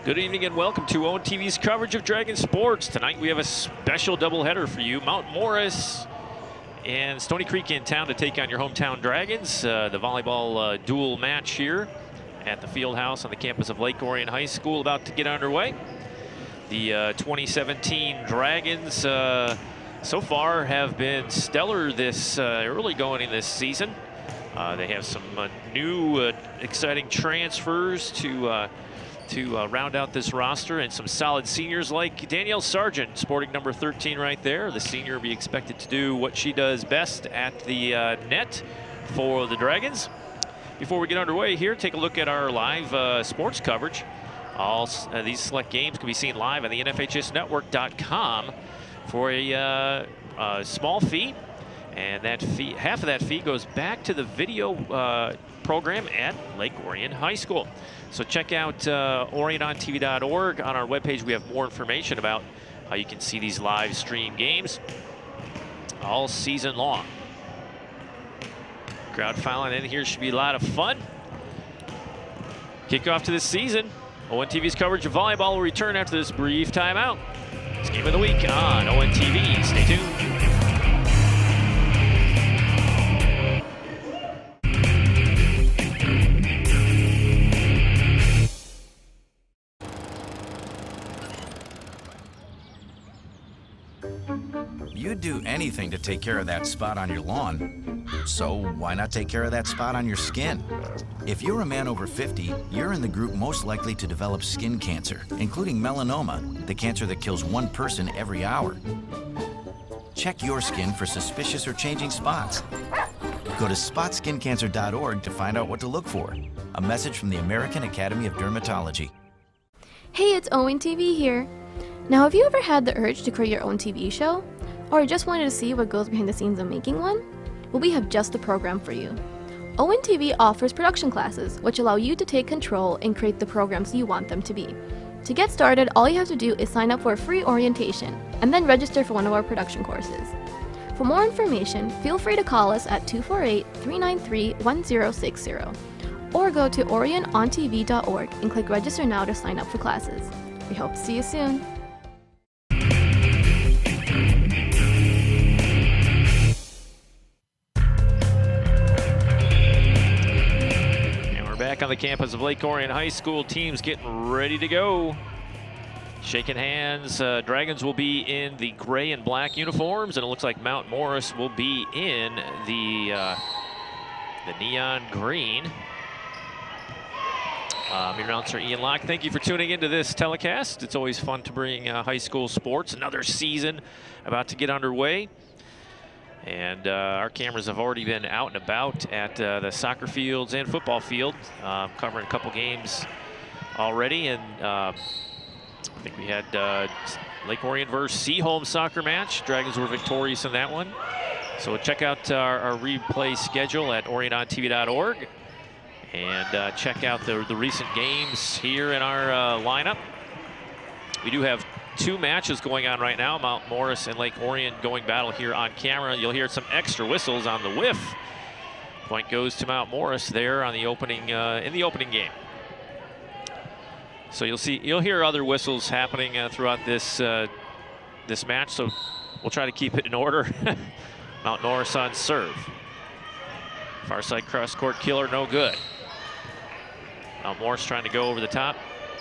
Good evening and welcome to ONTV's coverage of Dragon Sports. Tonight we have a special doubleheader for you. Mount Morris and Stoney Creek in town to take on your hometown Dragons. The volleyball dual match here at the field house on the campus of Lake Orion High School about to get underway. The 2017 Dragons so far have been stellar this early going in this season. They have some new exciting transfers to round out this roster, and some solid seniors like Danielle Sargent, sporting number 13 right there. The senior will be expected to do what she does best at the net for the Dragons. Before we get underway here, take a look at our live sports coverage. All these select games can be seen live on the NFHSnetwork.com for a small fee, and that fee, half of that fee goes back to the video program at Lake Orion High School. So check out orionontv.org. On our webpage, we have more information about how you can see these live stream games all season long. Crowd filing in here should be a lot of fun. Kickoff to this season. ONTV's coverage of volleyball will return after this brief timeout. It's Game of the Week on ONTV. Stay tuned. You'd do anything to take care of that spot on your lawn. So why not take care of that spot on your skin? If you're a man over 50, you're in the group most likely to develop skin cancer, including melanoma, the cancer that kills one person every hour. Check your skin for suspicious or changing spots. Go to spotskincancer.org to find out what to look for. A message from the American Academy of Dermatology. Hey, it's ONTV here. Now, have you ever had the urge to create your own TV show? Or just wanted to see what goes behind the scenes of making one? Well, we have just the program for you. ONTV offers production classes, which allow you to take control and create the programs you want them to be. To get started, all you have to do is sign up for a free orientation, and then register for one of our production courses. For more information, feel free to call us at 248-393-1060, or go to orionontv.org and click Register Now to sign up for classes. We hope to see you soon. Back on the campus of Lake Orion High School, teams getting ready to go. Shaking hands. Dragons will be in the gray and black uniforms, and it looks like Mount Morris will be in the neon green. I'm your announcer, Ian Locke. Thank you for tuning into this telecast. It's always fun to bring high school sports. Another season about to get underway. And our cameras have already been out and about at the soccer fields and football field, covering a couple games already. And I think we had Lake Orion versus Seaholm soccer match. Dragons were victorious in that one. So check out our replay schedule at orionontv.org. And check out the recent games here in our lineup. We do have two matches going on right now. Mount Morris and Lake Orion going battle here on camera. You'll hear some extra whistles on the whiff. Point goes to Mount Morris there on the opening in the opening game. So you'll hear other whistles happening throughout this this match. So we'll try to keep it in order. Mount Morris on serve. Far side cross court killer, no good. Mount Morris trying to go over the top.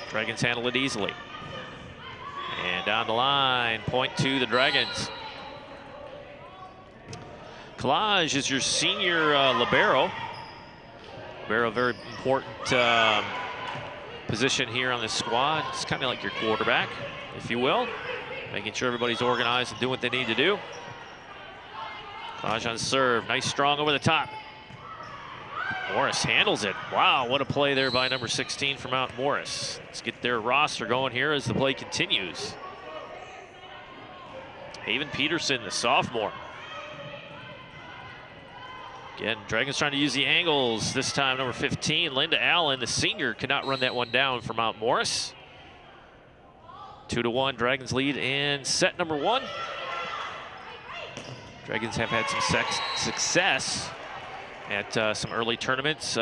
Dragons handle it easily. And down the line, point to the Dragons. Collage is your senior libero. Libero, very important position here on this squad. It's kind of like your quarterback, if you will. Making sure everybody's organized and doing what they need to do. Collage on serve, nice strong over the top. Morris handles it. Wow, what a play there by number 16 for Mount Morris. Let's get their roster going here as the play continues. Haven Peterson, the sophomore. Again, Dragons trying to use the angles. This time, number 15, Linda Allen, the senior, cannot run that one down for Mount Morris. 2-1, Dragons lead in set number 1. Dragons have had some success at some early tournaments.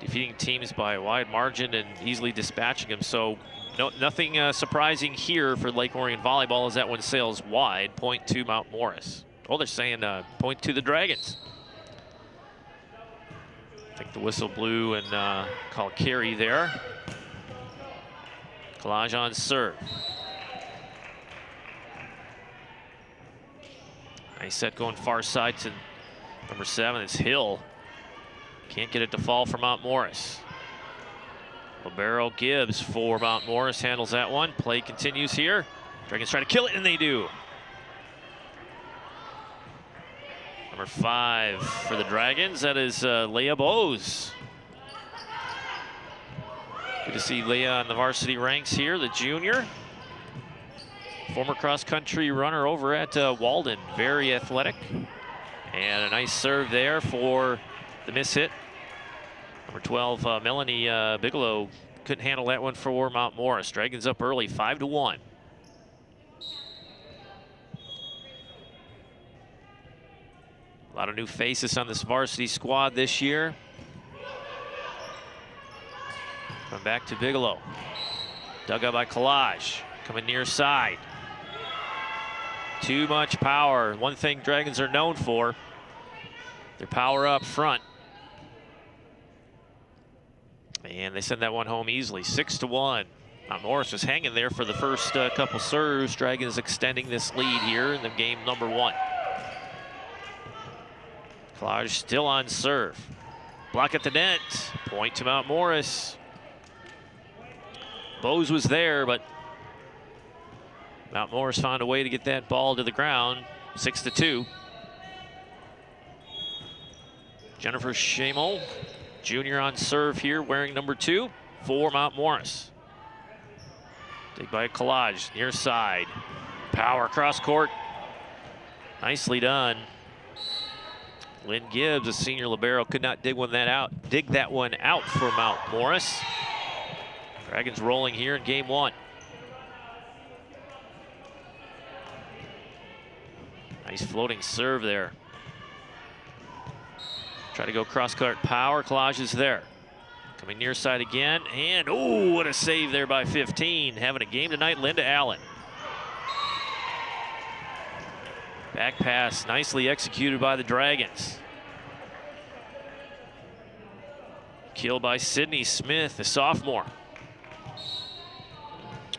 defeating teams by a wide margin and easily dispatching them. So nothing surprising here for Lake Orion Volleyball as that one sails wide. Point to Mount Morris. Oh, they're saying point to the Dragons. I think the whistle blew and call carry there. Collage on serve. Nice set going far side to number 7. It's Hill. Can't get it to fall for Mount Morris. Libero Gibbs for Mount Morris handles that one. Play continues here. Dragons try to kill it, and they do. Number 5 for the Dragons, that is Leah Bowes. Good to see Leah on the varsity ranks here, the junior. Former cross-country runner over at Walden, very athletic. And a nice serve there for the miss hit. Number 12, Melanie Bigelow couldn't handle that one for Mount Morris. Dragons up early, 5-1. A lot of new faces on this varsity squad this year. Come back to Bigelow. Dug up by Collage. Coming near side. Too much power. One thing Dragons are known for, their power up front. And they send that one home easily, 6-1. Mount Morris was hanging there for the first couple serves. Dragons extending this lead here in the game number 1. Collage still on serve. Block at the net. Point to Mount Morris. Bowes was there, but Mount Morris found a way to get that ball to the ground. 6-2. Jennifer Shamel, junior on serve here, wearing number 2 for Mount Morris. Dig by Collage, near side. Power cross court. Nicely done. Lynn Gibbs, a senior libero, could not dig that one out for Mount Morris. Dragons rolling here in game 1. Nice floating serve there. Try to go cross-court power. Collage is there. Coming near side again. And, oh, what a save there by 15. Having a game tonight, Linda Allen. Back pass nicely executed by the Dragons. Killed by Sydney Smith, the sophomore.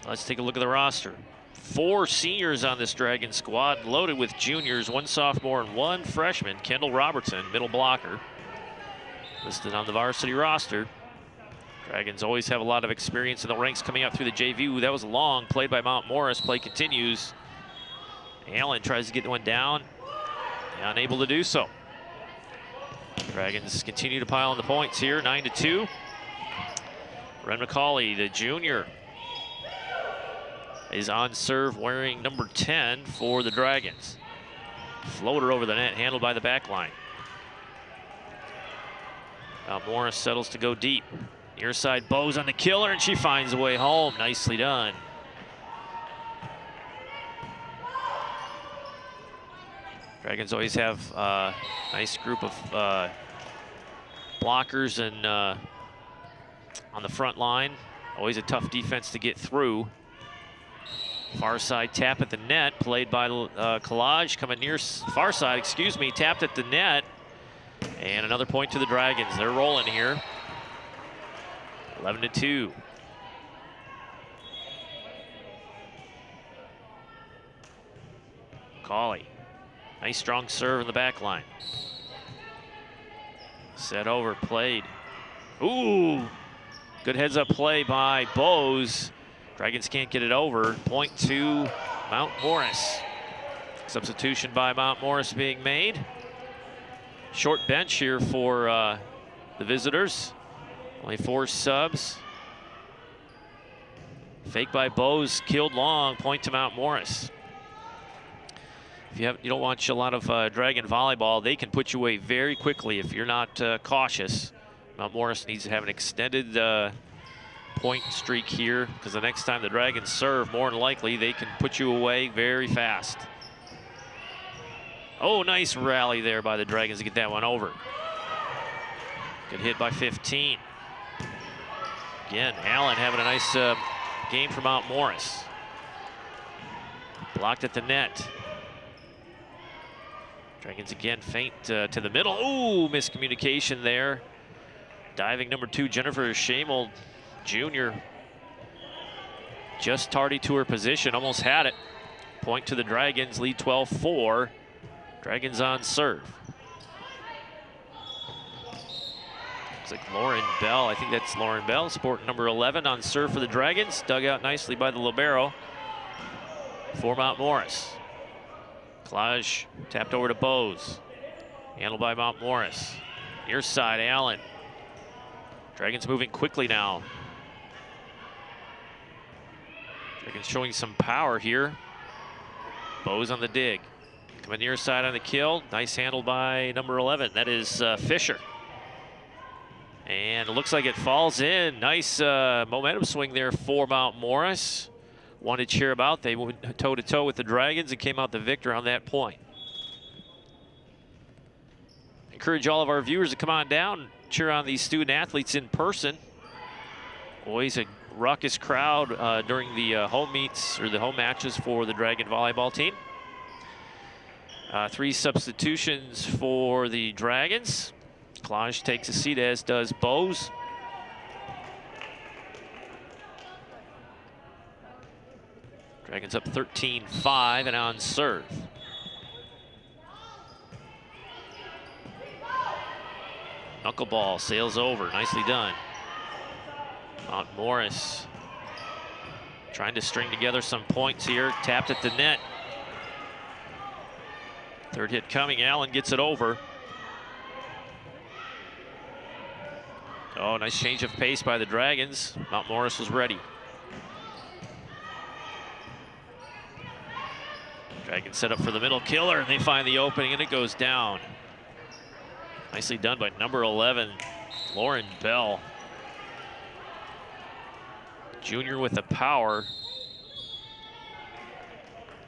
Let's take a look at the roster. 4 seniors on this Dragon squad, loaded with juniors, 1 sophomore and 1 freshman. Kendall Robertson, middle blocker, listed on the varsity roster. Dragons always have a lot of experience in the ranks coming up through the JV. Ooh, that was long, played by Mount Morris. Play continues. Allen tries to get one down, unable to do so. Dragons continue to pile on the points here, 9-2. Ren McCauley, the junior, is on serve wearing number 10 for the Dragons. Floater over the net, handled by the back line. Now Morris settles to go deep. Near side, Bowes on the killer, and she finds a way home. Nicely done. Dragons always have a nice group of blockers and on the front line. Always a tough defense to get through. Far side tap at the net, played by Collage, coming near far side, excuse me, tapped at the net. And another point to the Dragons. They're rolling here. 11-2. Cawley. Nice strong serve in the back line. Set over, played. Ooh, good heads up play by Bowes. Dragons can't get it over. Point to Mount Morris. Substitution by Mount Morris being made. Short bench here for the visitors. Only 4 subs. Fake by Bowes, killed long. Point to Mount Morris. If you don't watch a lot of Dragon volleyball, they can put you away very quickly if you're not cautious. Mount Morris needs to have an extended point streak here, because the next time the Dragons serve, more than likely they can put you away very fast. Oh, nice rally there by the Dragons to get that one over. Good hit by 15. Again, Allen having a nice game for Mount Morris. Blocked at the net. Dragons again feint to the middle. Ooh, miscommunication there. Diving number 2, Jennifer Schamel Jr. Just tardy to her position, almost had it. Point to the Dragons, lead 12-4. Dragons on serve. Looks like Lauren Bell, I think that's Lauren Bell, sport number 11 on serve for the Dragons. Dug out nicely by the libero for Mount Morris. Klaj tapped over to Bose. Handled by Mount Morris. Near side, Allen. Dragons moving quickly now. Dragons showing some power here. Bose on the dig. Coming near side on the kill. Nice handle by number 11. That is Fisher. And it looks like it falls in. Nice momentum swing there for Mount Morris. One to cheer about. They went toe-to-toe with the Dragons and came out the victor on that point. Encourage all of our viewers to come on down, cheer on these student athletes in person. Always a raucous crowd during the home meets or the home matches for the Dragon volleyball team. 3 substitutions for the Dragons. Klaj takes a seat, as does Bose. Dragons up 13-5 and on serve. Knuckleball sails over, nicely done. Mount Morris trying to string together some points here. Tapped at the net. Third hit coming, Allen gets it over. Oh, nice change of pace by the Dragons. Mount Morris was ready. Dragons set up for the middle killer, and they find the opening, and it goes down. Nicely done by number 11, Lauren Bell. Junior with the power.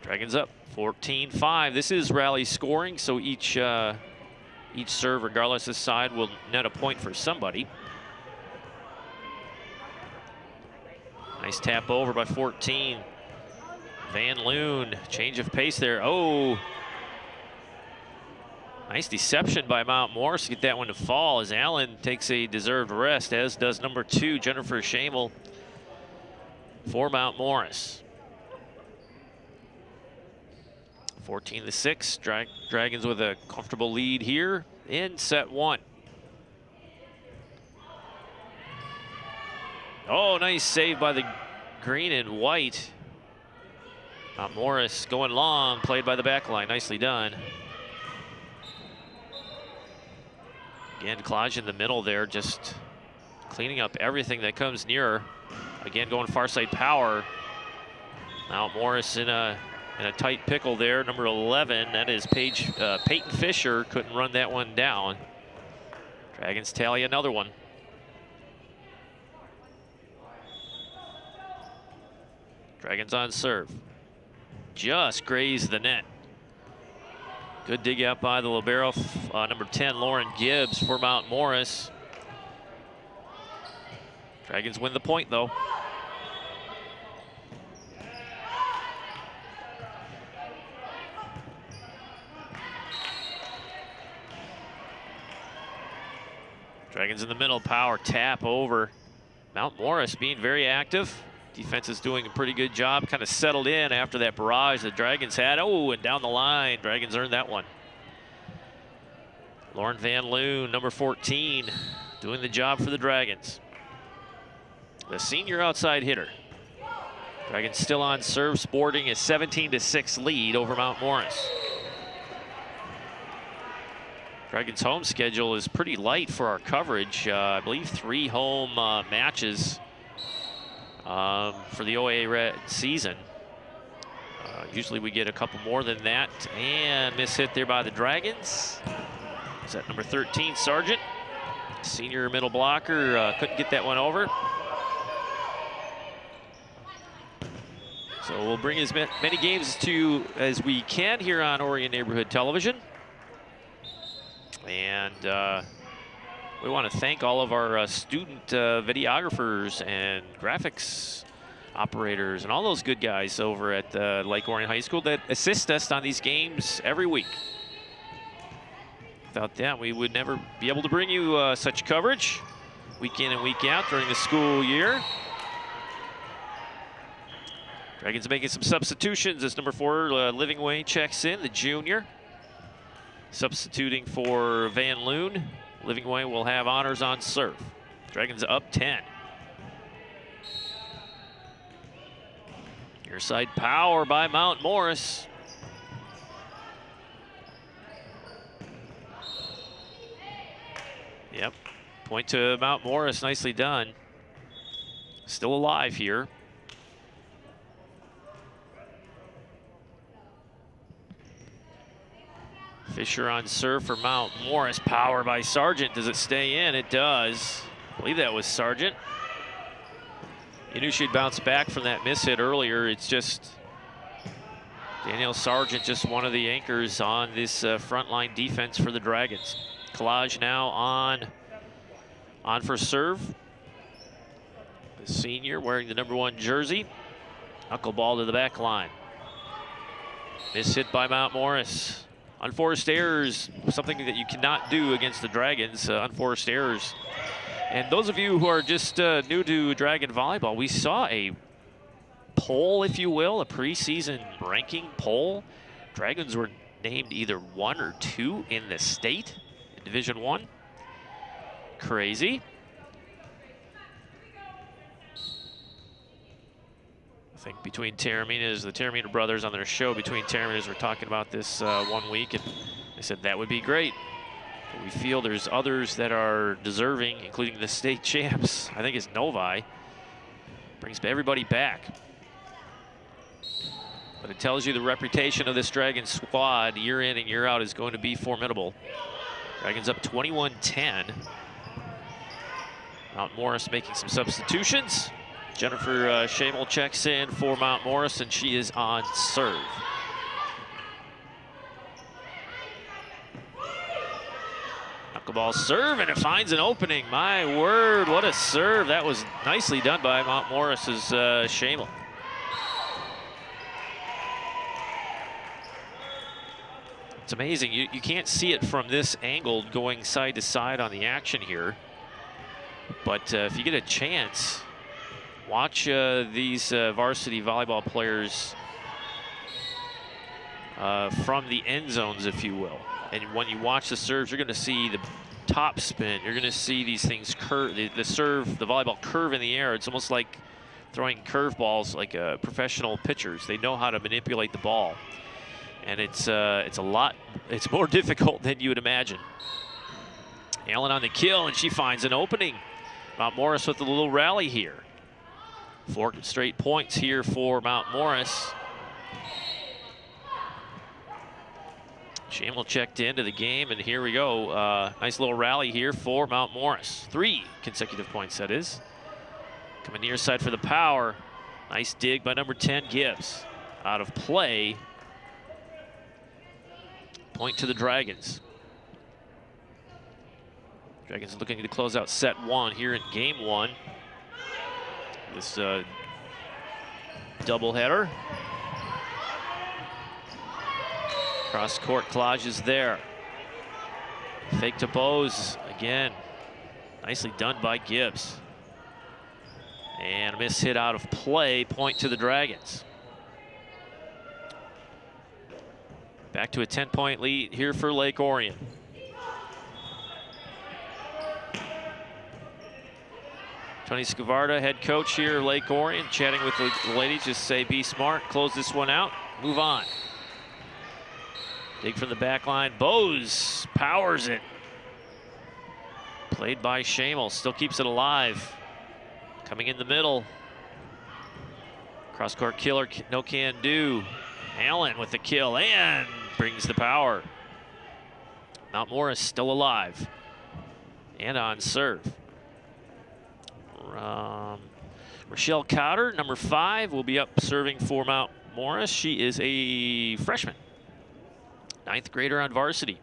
Dragons up 14-5. This is rally scoring, so each serve, regardless of side, will net a point for somebody. Nice tap over by 14. Van Loon, change of pace there. Oh, nice deception by Mount Morris to get that one to fall as Allen takes a deserved rest, as does number 2, Jennifer Schamel for Mount Morris. 14-6, Dragons with a comfortable lead here in set 1. Oh, nice save by the green and white. Mount Morris going long, played by the back line, nicely done. Again, Klaj in the middle there, just cleaning up everything that comes near her. Again, going far side power. Mount Morris in a tight pickle there. Number 11, that is Peyton Fisher, couldn't run that one down. Dragons tally another one. Dragons on serve. Just grazed the net. Good dig out by the libero, number 10, Lauren Gibbs for Mount Morris. Dragons win the point, though. Dragons in the middle, power tap over. Mount Morris being very active. Defense is doing a pretty good job, kind of settled in after that barrage the Dragons had. Oh, and down the line, Dragons earned that one. Lauren Van Loon, number 14, doing the job for the Dragons. The senior outside hitter. Dragons still on serve, sporting a 17-6 lead over Mount Morris. Dragons' home schedule is pretty light for our coverage. I believe 3 home matches for the OA Red season. Usually we get a couple more than that. And miss hit there by the Dragons. Is that number 13, Sargent? Senior middle blocker, couldn't get that one over. So we'll bring as many games as we can here on Orion Neighborhood Television. And We want to thank all of our student videographers and graphics operators and all those good guys over at Lake Orion High School that assist us on these games every week. Without them, we would never be able to bring you such coverage week in and week out during the school year. Dragons making some substitutions as number 4, Livingway checks in, the junior. Substituting for Van Loon, Livingway will have honors on serve. Dragons up 10. Near side power by Mount Morris. Yep, point to Mount Morris, nicely done. Still alive here. Fisher on serve for Mount Morris, power by Sargent. Does it stay in? It does. I believe that was Sargent. You knew she'd bounce back from that miss hit earlier. It's just Danielle Sargent, just one of the anchors on this frontline defense for the Dragons. Collage now on for serve. The senior wearing the number 1 jersey. Knuckleball to the back line. Miss hit by Mount Morris. Unforced errors, something that you cannot do against the Dragons, unforced errors. And those of you who are just new to Dragon Volleyball, we saw a poll, if you will, a preseason ranking poll. Dragons were named either 1 or 2 in the state in Division I. Crazy. I think between the Taramina brothers on their show, between Taraminas were talking about this 1 week, and they said that would be great. But we feel there's others that are deserving, including the state champs. I think it's Novi. Brings everybody back. But it tells you the reputation of this Dragon squad year in and year out is going to be formidable. Dragons up 21-10. Mount Morris making some substitutions. Jennifer Shamel checks in for Mount Morris, and she is on serve. Knuckleball serve, and it finds an opening. My word, what a serve. That was nicely done by Mount Morris's Shamel. It's amazing. You can't see it from this angle going side to side on the action here. But if you get a chance, watch these varsity volleyball players from the end zones, if you will. And when you watch the serves, you're going to see the top spin. You're going to see these things curve, the serve, the volleyball curve in the air. It's almost like throwing curveballs like professional pitchers. They know how to manipulate the ball. And it's more difficult than you would imagine. Allen on the kill, and she finds an opening. Mount Morris with a little rally here. 4 straight points here for Mount Morris. Shamel checked into the game, and here we go. Nice little rally here for Mount Morris. 3 consecutive points, that is. Coming near side for the power. Nice dig by number 10, Gibbs. Out of play. Point to the Dragons. Dragons looking to close out set 1 here in game 1. This doubleheader. Cross court collage is there. Fake to Bose again. Nicely done by Gibbs. And a miss hit out of play. Point to the Dragons. Back to a 10-point lead here for Lake Orion. Tony Scavarda, head coach here at Lake Orion, chatting with the ladies, just say be smart, close this one out, move on. Dig from the back line, Bose powers it. Played by Shamel, still keeps it alive. Coming in the middle. Cross-court killer, no can do. Allen with the kill and brings the power. Mount Morris still alive and on serve. Rochelle Cotter, number 5, will be up serving for Mount Morris. She is a freshman, 9th grader on varsity.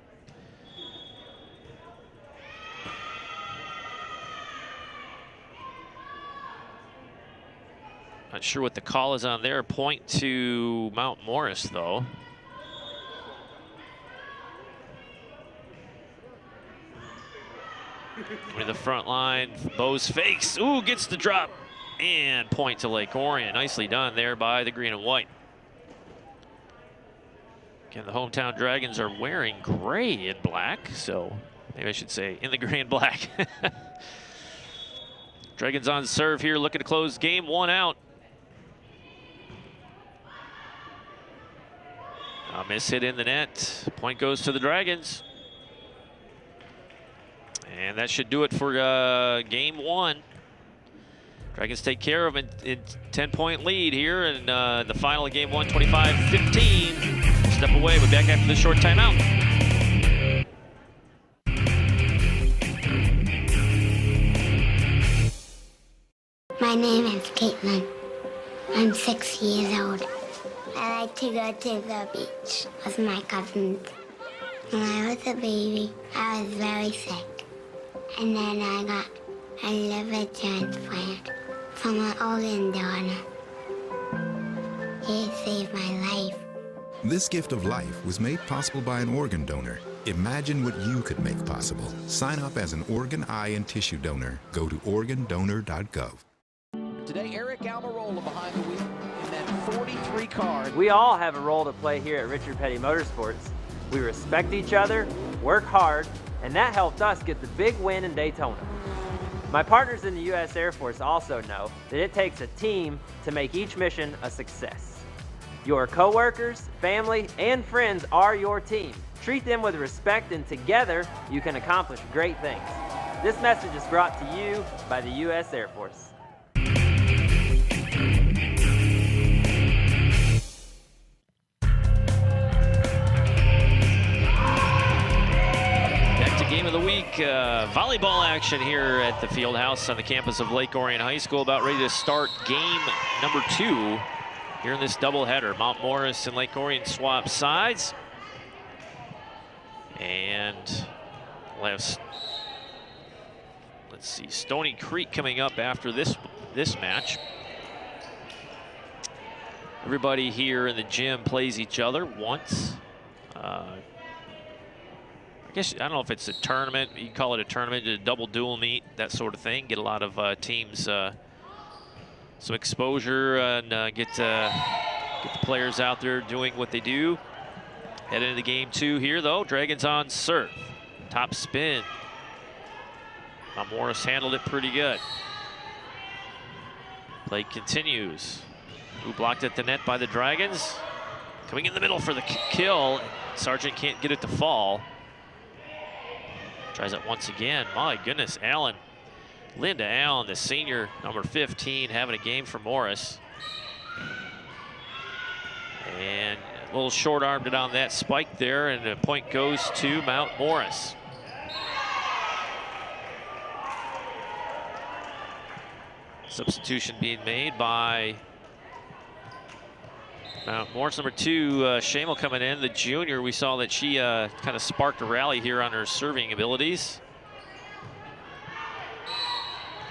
Not sure what the call is on there. Point to Mount Morris, though. To the front line, Bose fakes. Ooh, gets the drop. And point to Lake Orion. Nicely done there by the green and white. Again, the hometown Dragons are wearing gray and black, so maybe I should say in the gray and black. Dragons on serve here, looking to close game one out. A miss hit in the net. Point goes to the Dragons. And that should do it for game one. Dragons take care of it in 10-point lead here in the final of game one, 25-15. Step away, we'll be back after this short timeout. My name is Caitlin. I'm 6 years old. I like to go to the beach with my cousins. When I was a baby, I was very sick. And then I got a liver transplant from an organ donor. He saved my life. This gift of life was made possible by an organ donor. Imagine what you could make possible. Sign up as an organ, eye, and tissue donor. Go to organdonor.gov. Today, Eric Almirola behind the wheel in that 43 car. We all have a role to play here at Richard Petty Motorsports. We respect each other, work hard, and that helped us get the big win in Daytona. My partners in the U.S. Air Force also know that it takes a team to make each mission a success. Your coworkers, family, and friends are your team. Treat them with respect, and together you can accomplish great things. This message is brought to you by the U.S. Air Force. Game of the week, volleyball action here at the field house on the campus of Lake Orion High School. About ready to start game number 2 here in this doubleheader. Mount Morris and Lake Orion swap sides. And we'll have, let's see, Stoney Creek coming up after this match. Everybody here in the gym plays each other once. I guess, I don't know if it's a tournament, you can call it a tournament, a double dual meet, that sort of thing. Get a lot of teams some exposure and get the players out there doing what they do. Head into game 2 here though. Dragons on serve. Top spin. Morris handled it pretty good. Play continues. Who blocked at the net by the Dragons. Coming in the middle for the kill. Sargent can't get it to fall. Tries it once again. My goodness, Allen. Linda Allen, the senior, number 15, having a game for Morris. And a little short-armed it on that spike there, and the point goes to Mount Morris. Substitution being made by Mount Morris. Number 2, Shamel coming in, the junior. We saw that she kind of sparked a rally here on her serving abilities.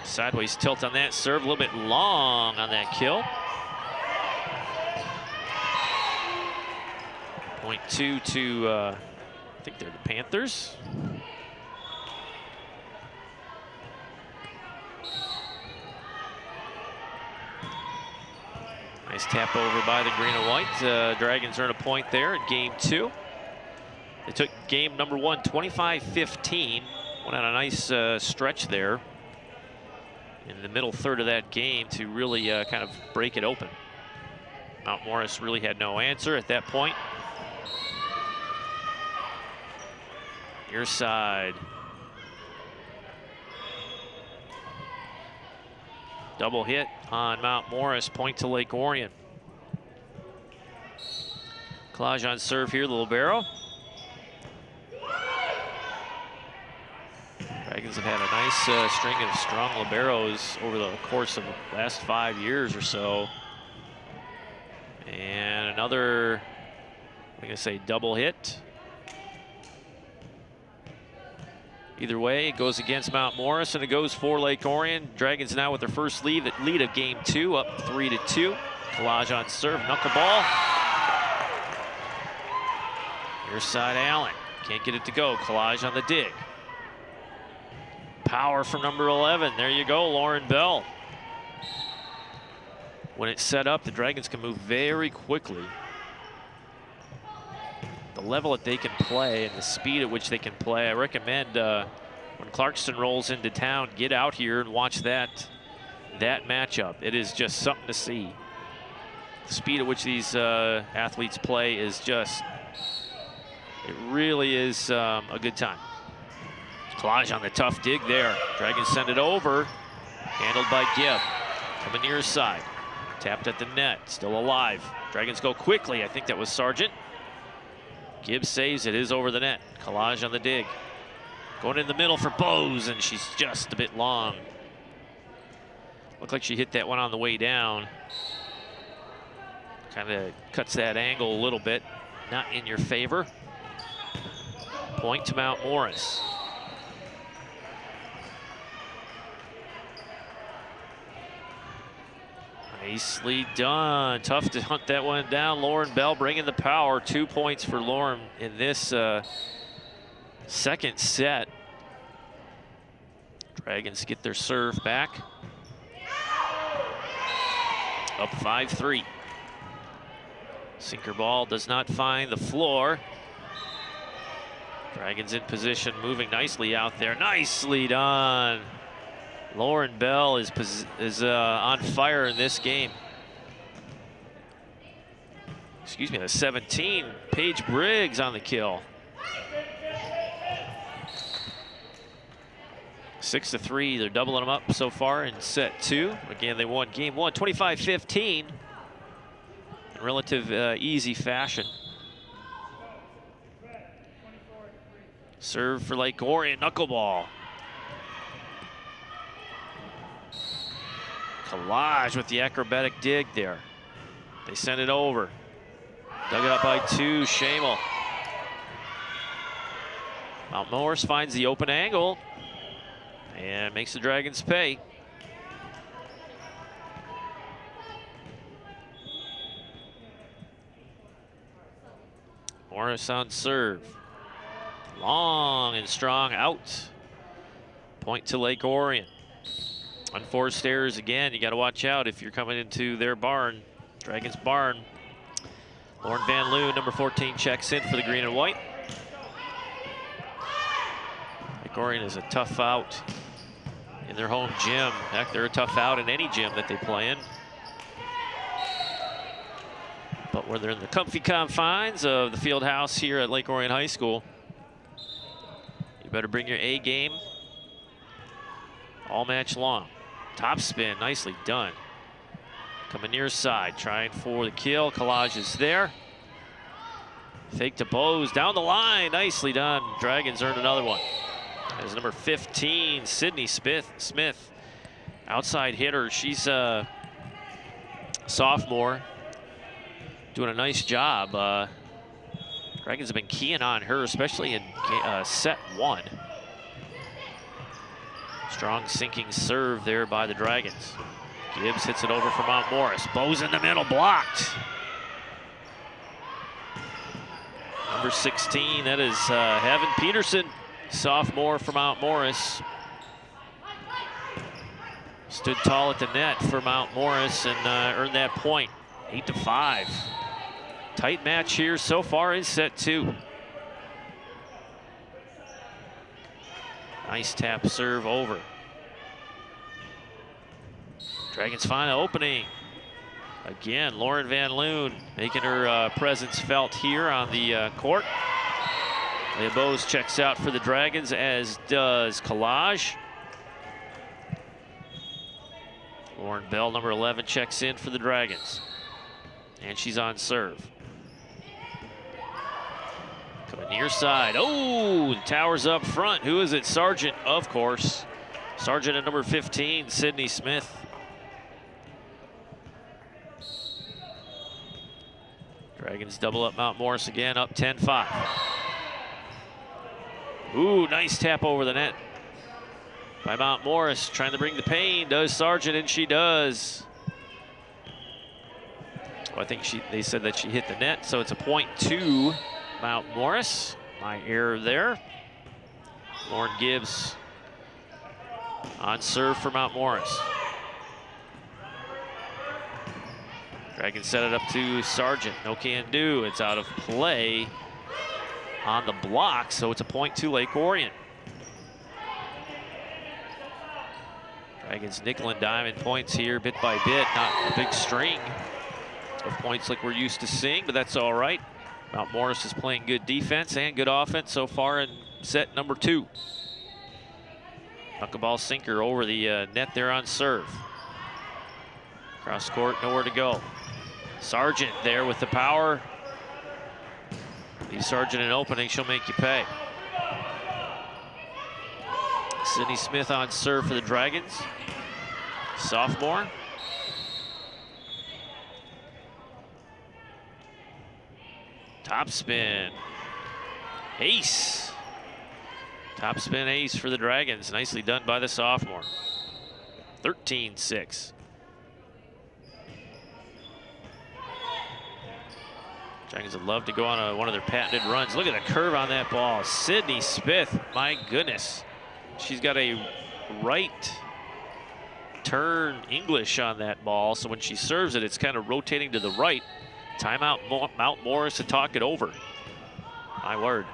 Sideways tilt on that serve, a little bit long on that kill. Point 2 to, I think they're the Panthers. Nice tap over by the green and white. Dragons earn a point there in game 2. They took game number 1, 25-15. Went on a nice stretch there in the middle third of that game to really kind of break it open. Mount Morris really had no answer at that point. Your side. Double hit on Mount Morris, point to Lake Orion. Klaj on serve here, the libero. Dragons have had a nice string of strong liberos over the course of the last 5 years or so. And another, I'm gonna say double hit. Either way, it goes against Mount Morris, and it goes for Lake Orion. Dragons now with their first lead of game 2, up 3-2. Collage on serve, knuckleball. Near side, Allen. Can't get it to go. Collage on the dig. Power from number 11. There you go, Lauren Bell. When it's set up, the Dragons can move very quickly. The level that they can play and the speed at which they can play, I recommend when Clarkston rolls into town, get out here and watch that matchup. It is just something to see. The speed at which these athletes play is just, it really is a good time. Collage on the tough dig there. Dragons send it over, handled by Gibb. Coming near side, tapped at the net, still alive. Dragons go quickly, I think that was Sargent. Gibbs saves it, is over the net. Collage on the dig. Going in the middle for Bose, and she's just a bit long. Looked like she hit that one on the way down. Kind of cuts that angle a little bit. Not in your favor. Point to Mount Morris. Nicely done. Tough to hunt that one down. Lauren Bell bringing the power. 2 points for Lauren in this second set. Dragons get their serve back. Up 5-3. Sinker ball does not find the floor. Dragons in position, moving nicely out there. Nicely done. Lauren Bell is on fire in this game. Excuse me, the 17. Paige Briggs on the kill. 6-3. They're doubling them up so far in set 2. Again, they won game 1, 25-15. In relative easy fashion. Serve for Lake Orion, knuckleball. Collage with the acrobatic dig there. They send it over. Dug it up by 2, Shamel. Mount Morris finds the open angle and makes the Dragons pay. Morris on serve. Long and strong out. Point to Lake Orion. Unforced errors again. You got to watch out if you're coming into their barn, Dragons barn. Lauren Van Loon, number 14, checks in for the green and white. Lake Orion is a tough out in their home gym. Heck, they're a tough out in any gym that they play in. But when they're in the comfy confines of the field house here at Lake Orion High School, you better bring your A game all match long. Top spin, nicely done. Coming near side, trying for the kill. Collage is there. Fake to Bose, down the line, nicely done. Dragons earned another one. As number 15, Sydney Smith, outside hitter. She's a sophomore, doing a nice job. Dragons have been keying on her, especially in set 1. Strong sinking serve there by the Dragons. Gibbs hits it over for Mount Morris. Bose in the middle, blocked. Number 16, that is Heaven Peterson, sophomore for Mount Morris. Stood tall at the net for Mount Morris and earned that point, 8-5. Tight match here so far in set 2. Nice tap serve over. Dragons find an opening. Again, Lauren Van Loon making her presence felt here on the court. Leah Bose checks out for the Dragons, as does Collage. Lauren Bell, number 11, checks in for the Dragons. And she's on serve. Coming near side. Oh, Towers up front. Who is it? Sargent, of course. Sargent at number 15, Sydney Smith. Dragons double up Mount Morris again, up 10-5. Ooh, nice tap over the net by Mount Morris, trying to bring the pain. Does Sargent, and she does. Well, I think they said that she hit the net, so it's a point to Mount Morris. My error there. Lauren Gibbs on serve for Mount Morris. Dragons set it up to Sargent. No can do. It's out of play on the block, so it's a point to Lake Orion. Dragons nickel and diamond points here bit by bit. Not a big string of points like we're used to seeing, but that's all right. Mount Morris is playing good defense and good offense so far in set number 2. Knuckleball sinker over the net there on serve. Cross court, nowhere to go. Sargent there with the power. Leave Sargent an opening, she'll make you pay. Sydney Smith on serve for the Dragons. Sophomore. Top spin. Ace. Top spin ace for the Dragons. Nicely done by the sophomore. 13-6. Dragons would love to go on one of their patented runs. Look at the curve on that ball. Sydney Smith, my goodness. She's got a right turn English on that ball, so when she serves it, it's kind of rotating to the right. Timeout Mount Morris to talk it over. My word.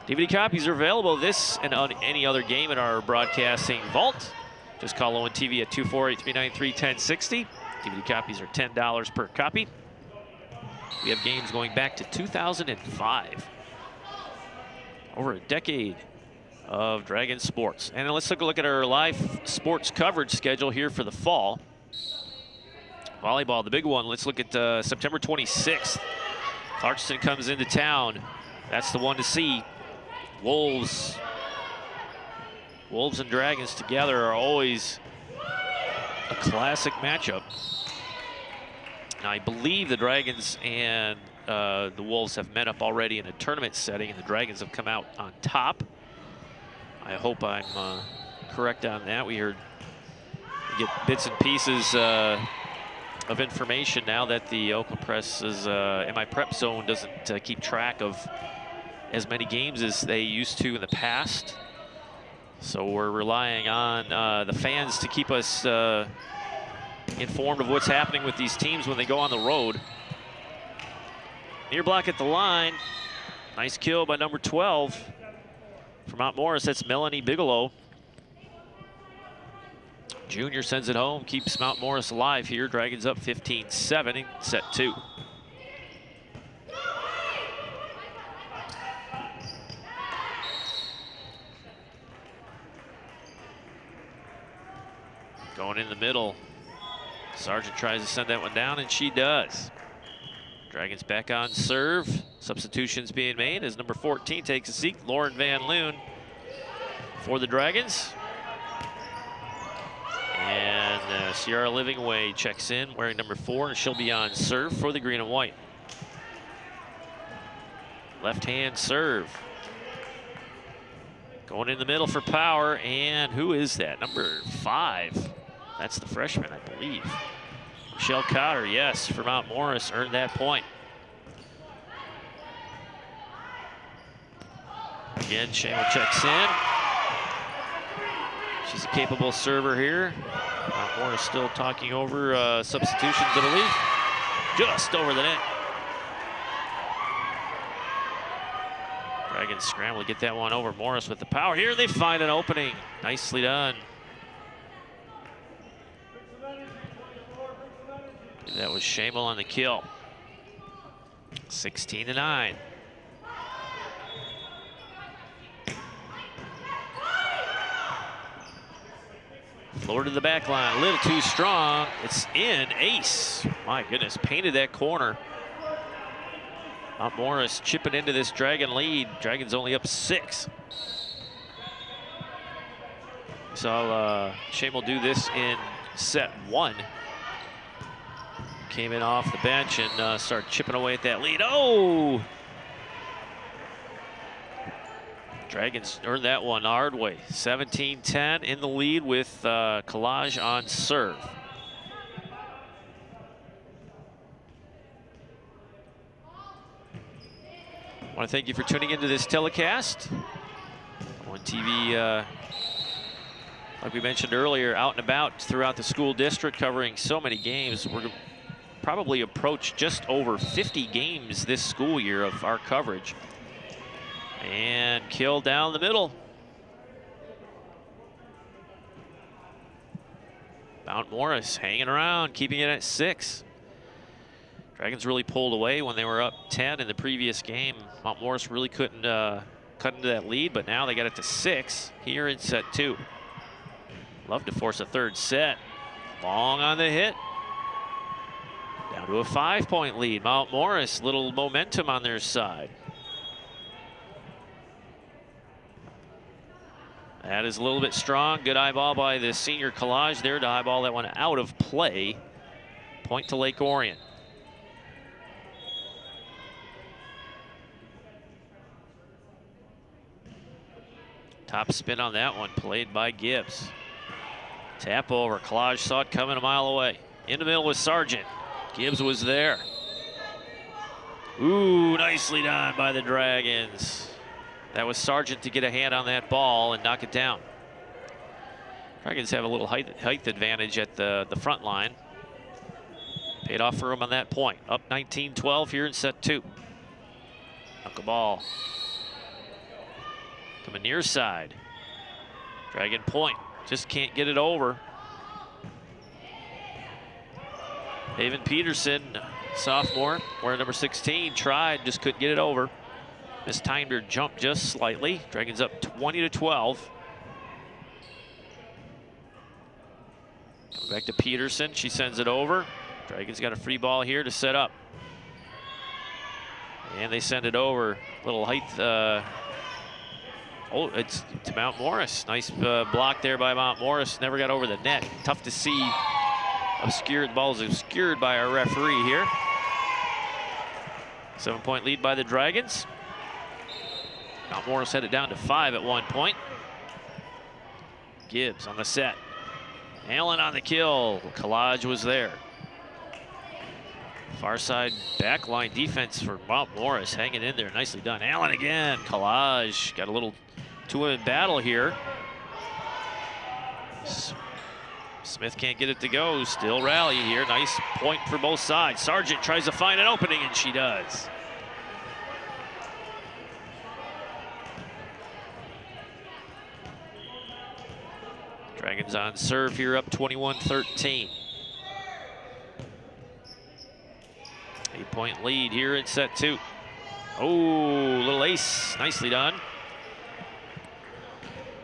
DVD copies are available this and on any other game in our broadcasting vault. Just call Owen TV at 248-393-1060. DVD copies are $10 per copy. We have games going back to 2005. Over a decade of Dragon sports. And let's take a look at our live sports coverage schedule here for the fall. Volleyball, the big one. Let's look at September 26th. Clarkston comes into town. That's the one to see. Wolves and Dragons together are always a classic matchup. Now, I believe the Dragons and the Wolves have met up already in a tournament setting, and the Dragons have come out on top. I hope I'm correct on that. We get bits and pieces of information now that the Oakland Press is MI Prep Zone doesn't keep track of as many games as they used to in the past. So we're relying on the fans to keep us informed of what's happening with these teams when they go on the road. Near block at the line. Nice kill by number 12 for Mount Morris. That's Melanie Bigelow. Junior sends it home, keeps Mount Morris alive here. Dragons up 15-7 in set 2. Going in the middle. Sargent tries to send that one down, and she does. Dragons back on serve. Substitutions being made as number 14 takes a seat. Lauren Van Loon for the Dragons. And Sierra Livingway checks in wearing number 4, and she'll be on serve for the green and white. Left-hand serve. Going in the middle for power, and who is that? Number 5. That's the freshman, I believe. Michelle Cotter, yes, for Mount Morris, earned that point. Again, Shamel checks in. She's a capable server here. Mount Morris still talking over substitutions, I believe. Just over the net. Dragons scramble to get that one over. Morris with the power here. They find an opening. Nicely done. That was Shamel on the kill. 16-9. Floor to the back line, a little too strong. It's in, ace. My goodness, painted that corner. Mount Morris chipping into this Dragon lead. Dragons only up 6. We saw Shamel do this in set 1. Came in off the bench and started chipping away at that lead. Oh! Dragons earned that one hard way. 17-10 in the lead with Collage on serve. I want to thank you for tuning into this telecast. On TV, like we mentioned earlier, out and about throughout the school district, covering so many games. We're going to probably approach just over 50 games this school year of our coverage. And kill down the middle. Mount Morris hanging around, keeping it at 6. Dragons really pulled away when they were up 10 in the previous game. Mount Morris really couldn't cut into that lead, but now they got it to 6 here in set 2. Love to force a third set. Long on the hit. Down to a 5-point lead. Mount Morris, little momentum on their side. That is a little bit strong. Good eyeball by the senior Collage there to eyeball that one out of play. Point to Lake Orion. Top spin on that one, played by Gibbs. Tap over, Collage saw it coming a mile away. In the middle with Sargent. Gibbs was there. Ooh, nicely done by the Dragons. That was Sargent to get a hand on that ball and knock it down. Dragons have a little height advantage at the front line. Paid off for them on that point. Up 19-12 here in set 2. Knuckleball. Coming near side. Dragon point. Just can't get it over. Haven Peterson, sophomore, wearing number 16, tried, just couldn't get it over. Mistimed her jump just slightly. Dragons up 20-12. Coming back to Peterson. She sends it over. Dragons got a free ball here to set up. And they send it over. Little height. Oh, it's to Mount Morris. Nice block there by Mount Morris. Never got over the net. Tough to see. Obscured. The ball is obscured by our referee here. 7-point lead by the Dragons. Mount Morris had it down to 5 at one point. Gibbs on the set. Allen on the kill. Collage was there. Far side backline defense for Mount Morris, hanging in there. Nicely done. Allen again. Collage got a little two-in battle here. Smith can't get it to go. Still rally here. Nice point for both sides. Sargent tries to find an opening, and she does. Dragons on serve here, up 21-13. 8-point lead here in set 2. Oh, little ace, nicely done.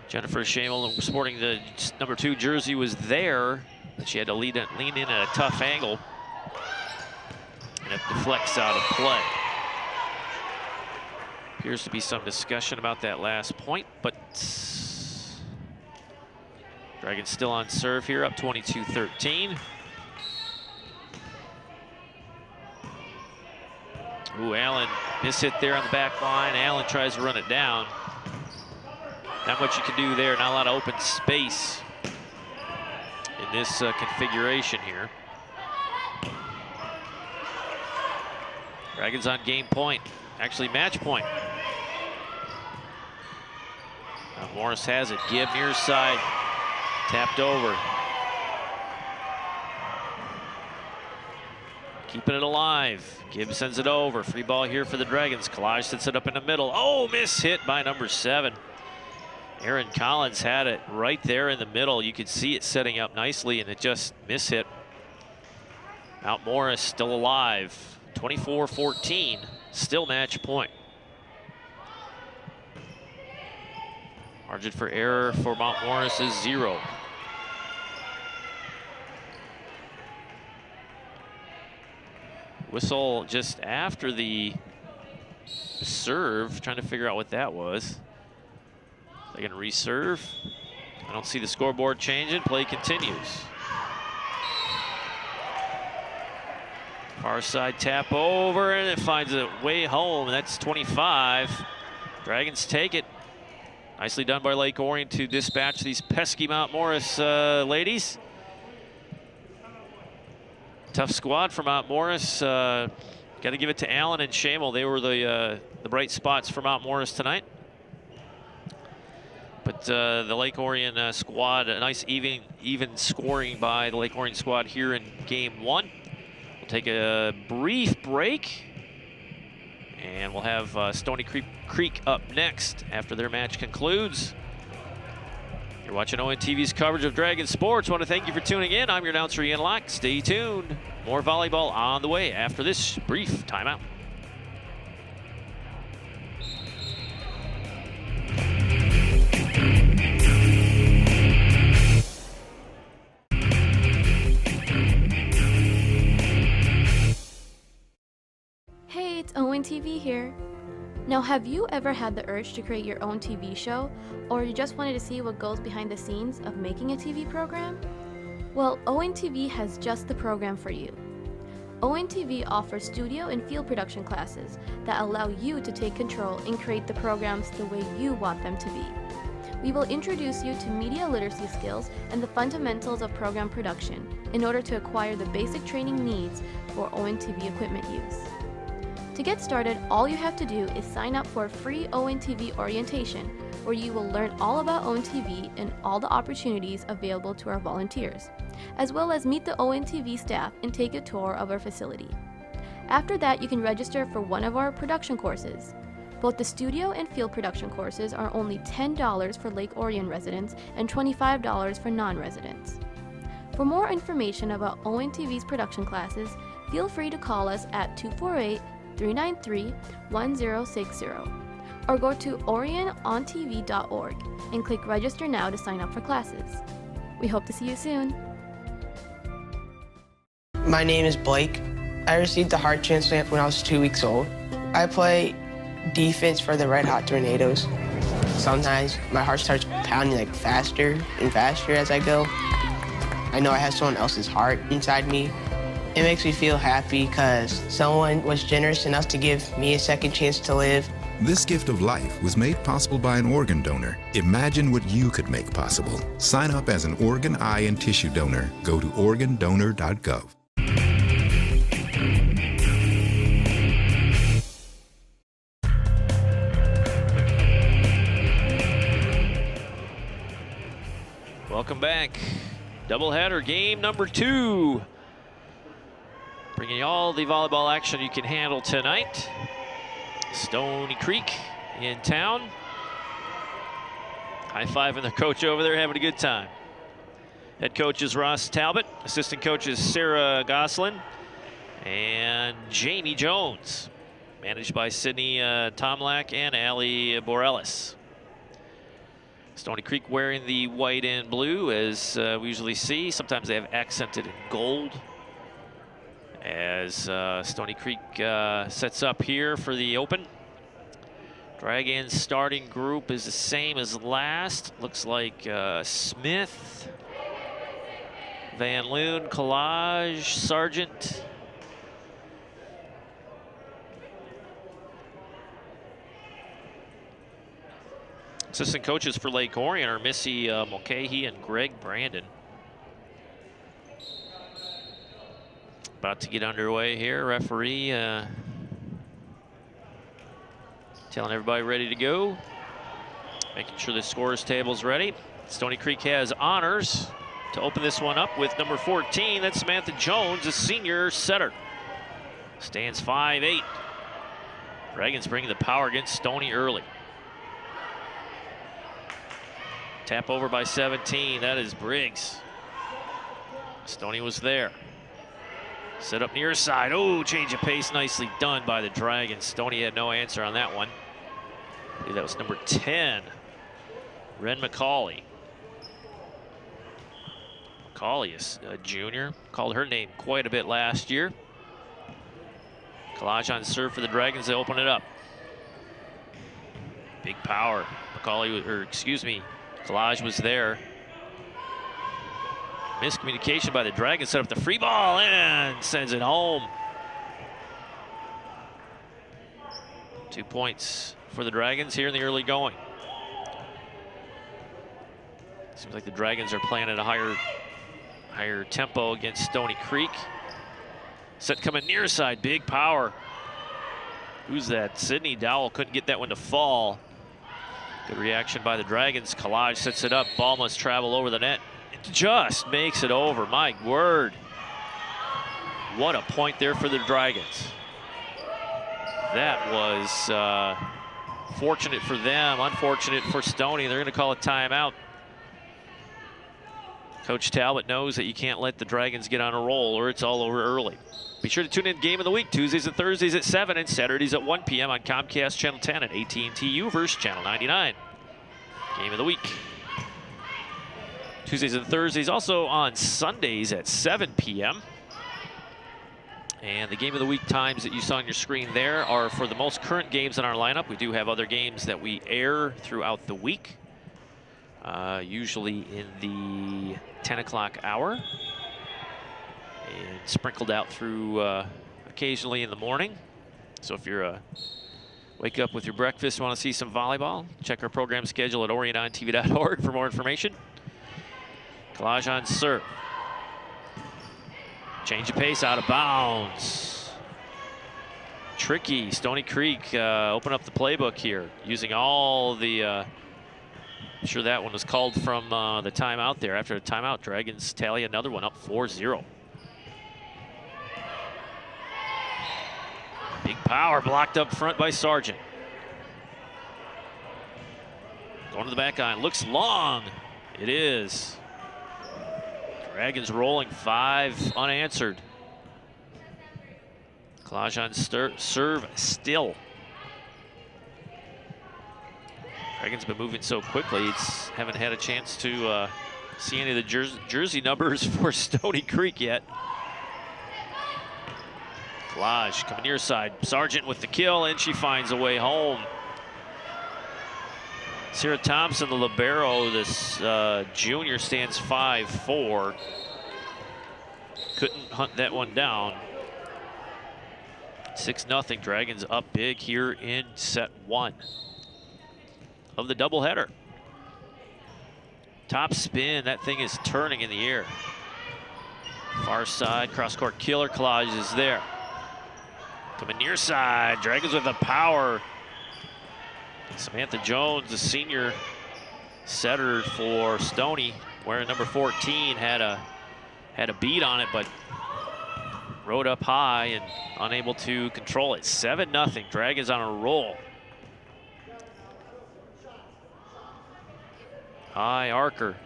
Jennifer Shamel, sporting the number 2 jersey, was there, but she had to lean in at a tough angle, and it deflects out of play. Appears to be some discussion about that last point, but Dragons still on serve here, up 22-13. Ooh, Allen mishit there on the back line. Allen tries to run it down. Not much you can do there. Not a lot of open space in this configuration here. Dragons on game point. Actually, match point. Now Morris has it. Gibb near side. Tapped over. Keeping it alive. Gibb sends it over. Free ball here for the Dragons. Collage sets it up in the middle. Oh, miss hit by number 7. Aaron Collins had it right there in the middle. You could see it setting up nicely, and it just miss hit. Mount Morris still alive. 24-14. Still match point. Margin for error for Mount Morris is 0. Whistle just after the serve, trying to figure out what that was. They're gonna reserve. I don't see the scoreboard changing. Play continues. Far side tap over, and it finds a way home. That's 25. Dragons take it. Nicely done by Lake Orion to dispatch these pesky Mount Morris ladies. Tough squad for Mount Morris. Got to give it to Allen and Shamel. They were the bright spots for Mount Morris tonight. But the Lake Orion squad, a nice even scoring by the Lake Orion squad here in game 1. We'll take a brief break. And we'll have Stoney Creek up next after their match concludes. You're watching ONTV's coverage of Dragon Sports. I want to thank you for tuning in. I'm your announcer, Ian Locke. Stay tuned. More volleyball on the way after this brief timeout. Hey, it's ONTV here. Now, have you ever had the urge to create your own TV show, or you just wanted to see what goes behind the scenes of making a TV program? Well, ONTV has just the program for you. ONTV offers studio and field production classes that allow you to take control and create the programs the way you want them to be. We will introduce you to media literacy skills and the fundamentals of program production in order to acquire the basic training needs for ONTV equipment use. To get started, all you have to do is sign up for a free ONTV orientation, where you will learn all about ONTV and all the opportunities available to our volunteers, as well as meet the ONTV staff and take a tour of our facility. After that, you can register for one of our production courses. Both the studio and field production courses are only $10 for Lake Orion residents and $25 for non-residents. For more information about ONTV's production classes, feel free to call us at 248-393-1060 or go to orionontv.org and click register now to sign up for classes. We hope to see you soon. My name is Blake. I received a heart transplant when I was 2 weeks old. I play defense for the Red Hot Tornadoes. Sometimes my heart starts pounding like faster and faster as I go. I know I have someone else's heart inside me. It makes me feel happy because someone was generous enough to give me a second chance to live. This gift of life was made possible by an organ donor. Imagine what you could make possible. Sign up as an organ, eye, and tissue donor. Go to organdonor.gov. Welcome back. Doubleheader game number 2. Bringing you all the volleyball action you can handle tonight. Stoney Creek in town. High-fiving the coach over there, having a good time. Head coach is Ross Talbot. Assistant coach is Sarah Goslin and Jamie Jones. Managed by Sydney Tomlak and Allie Borelis. Stoney Creek wearing the white and blue, as we usually see. Sometimes they have accented in gold. As Stoney Creek sets up here for the open. Dragons starting group is the same as last. Looks like Smith, Van Loon, Collage, Sargent. Assistant coaches for Lake Orion are Missy Mulcahy and Greg Brandon. About to get underway here. Referee telling everybody ready to go. Making sure the scores table's ready. Stoney Creek has honors to open this one up with number 14. That's Samantha Jones, a senior setter. Stands 5'8". Dragons bringing the power against Stoney early. Tap over by 17. That is Briggs. Stoney was there. Set up near side. Oh, change of pace. Nicely done by the Dragons. Stoney had no answer on that one. I believe that was number 10. Ren McCauley. McCauley is a junior. Called her name quite a bit last year. Collage on serve for the Dragons. They open it up. Big power. Collage was there. Miscommunication by the Dragons. Set up the free ball and sends it home. 2 points for the Dragons here in the early going. Seems like the Dragons are playing at a higher tempo against Stoney Creek. Set coming near side, big power. Who's that? Sydney Dowell couldn't get that one to fall. Good reaction by the Dragons. Collage sets it up. Ball must travel over the net. It just makes it over. My word. What a point there for the Dragons. That was fortunate for them, unfortunate for Stoney. They're going to call a timeout. Coach Talbot knows that you can't let the Dragons get on a roll or it's all over early. Be sure to tune in Game of the Week Tuesdays and Thursdays at 7 and Saturdays at 1 p.m. on Comcast Channel 10 and AT&T U-verse Channel 99. Game of the Week. Tuesdays and Thursdays also on Sundays at 7 p.m. And the Game of the Week times that you saw on your screen there are for the most current games in our lineup. We do have other games that we air throughout the week, usually in the 10 o'clock hour, and sprinkled out through occasionally in the morning. So if you're wake up with your breakfast, want to see some volleyball, check our program schedule at oriontontv.org for more information. Collage on serve. Change of pace, out of bounds. Tricky. Stoney Creek open up the playbook here, using all the. I'm sure that one was called from the timeout there. After the timeout, Dragons tally another one, up 4-0. Big power blocked up front by Sargent. Going to the back iron. Looks long. It is. Dragons rolling 5 unanswered. Collage on serve still. Dragons been moving so quickly, haven't had a chance to see any of the jersey numbers for Stoney Creek yet. Collage coming near side. Sargent with the kill, and she finds a way home. Sarah Thompson, the libero, this junior, stands 5'4". Couldn't hunt that one down. 6-0. Dragons up big here in set 1 of the doubleheader. Top spin, that thing is turning in the air. Far side, cross-court killer. Collage is there. Coming near side, Dragons with the power. Samantha Jones, the senior setter for Stoney, wearing number 14, had a beat on it, but rode up high and unable to control it. 7-0. Dragons on a roll. High archer.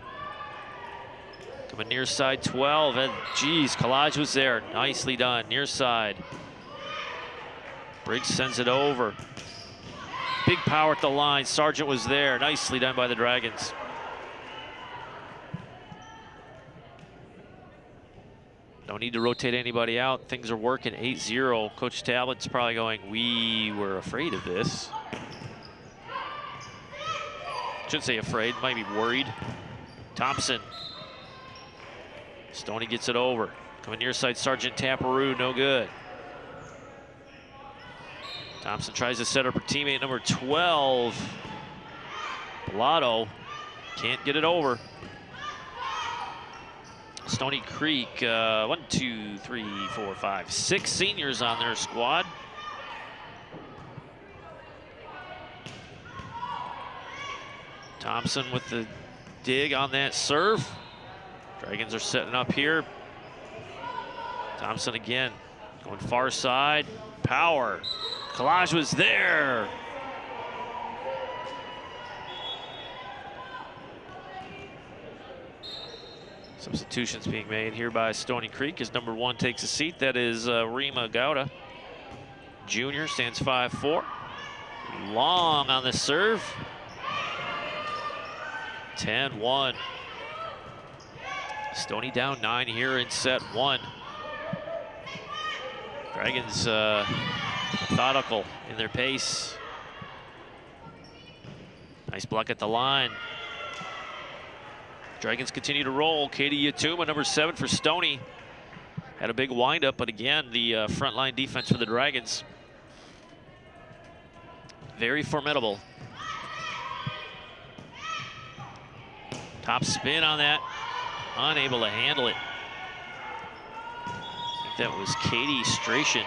Coming near side 12, and geez, Collage was there. Nicely done, near side. Briggs sends it over. Big power at the line. Sargent was there. Nicely done by the Dragons. No need to rotate anybody out. Things are working. 8-0. Coach Talbot's probably going, we were afraid of this. Shouldn't say afraid, might be worried. Thompson. Stoney gets it over. Coming near side, Sargent Taparoo, no good. Thompson tries to set up her teammate number 12. Bellato can't get it over. Stoney Creek, 1, 2, 3, 4, 5, 6 seniors on their squad. Thompson with the dig on that serve. Dragons are setting up here. Thompson again, going far side, power. Collage was there. Substitutions being made here by Stoney Creek as number 1 takes a seat. That is Rima Gouda. Junior, stands 5'4". Long on the serve. 10-1. Stoney down 9 here in set 1. Dragons methodical in their pace. Nice block at the line. Dragons continue to roll. Katie Yatuma, number 7 for Stoney. Had a big windup, but again, the frontline defense for the Dragons. Very formidable. Top spin on that. Unable to handle it. I think that was Katie Stration.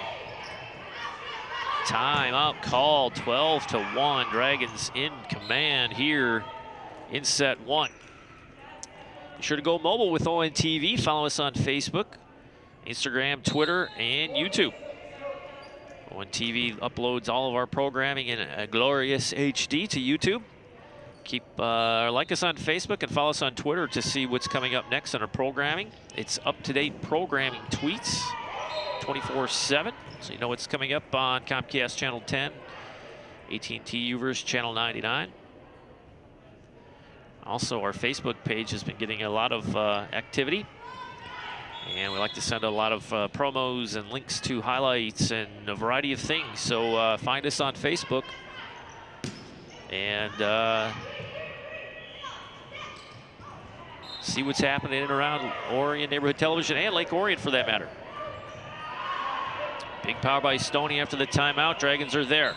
Timeout called, 12-1. Dragons in command here in set one. Be sure to go mobile with ONTV. Follow us on Facebook, Instagram, Twitter, and YouTube. ONTV uploads all of our programming in a glorious HD to YouTube. Like us on Facebook and follow us on Twitter to see what's coming up next on our programming. It's up-to-date programming tweets 24/7, so you know what's coming up on Comcast Channel 10, AT&T U-verse Channel 99. Also, our Facebook page has been getting a lot of activity, and we like to send a lot of promos and links to highlights and a variety of things. So find us on Facebook and see what's happening in and around Orion Neighborhood Television and Lake Orion for that matter. Big power by Stoney after the timeout. Dragons are there.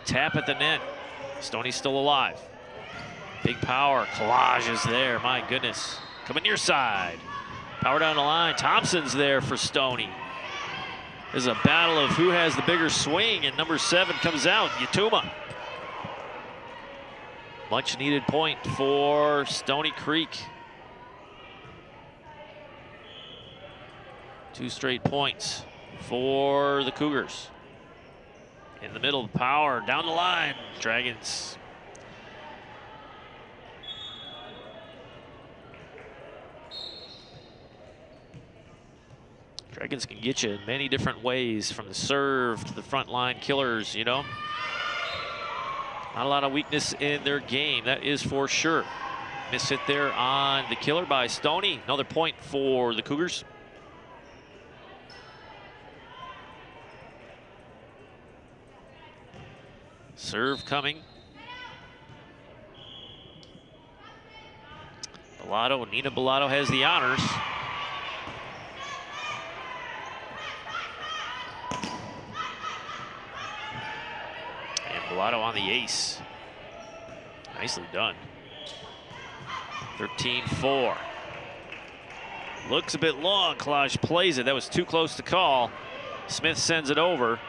Tap at the net. Stoney's still alive. Big power. Collage is there. My goodness. Coming near side. Power down the line. Thompson's there for Stoney. There's a battle of who has the bigger swing, and number 7 comes out. Yatuma. Much needed point for Stoney Creek. 2 straight points for the Cougars. In the middle, power down the line. Dragons. Dragons can get you in many different ways, from the serve to the front line killers, you know. Not a lot of weakness in their game, that is for sure. Miss hit there on the killer by Stoney. Another point for the Cougars. Serve coming. Bellato, Nina Bellato has the honors. And Bellato on the ace. Nicely done. 13-4. Looks a bit long. Collage plays it. That was too close to call. Smith sends it over.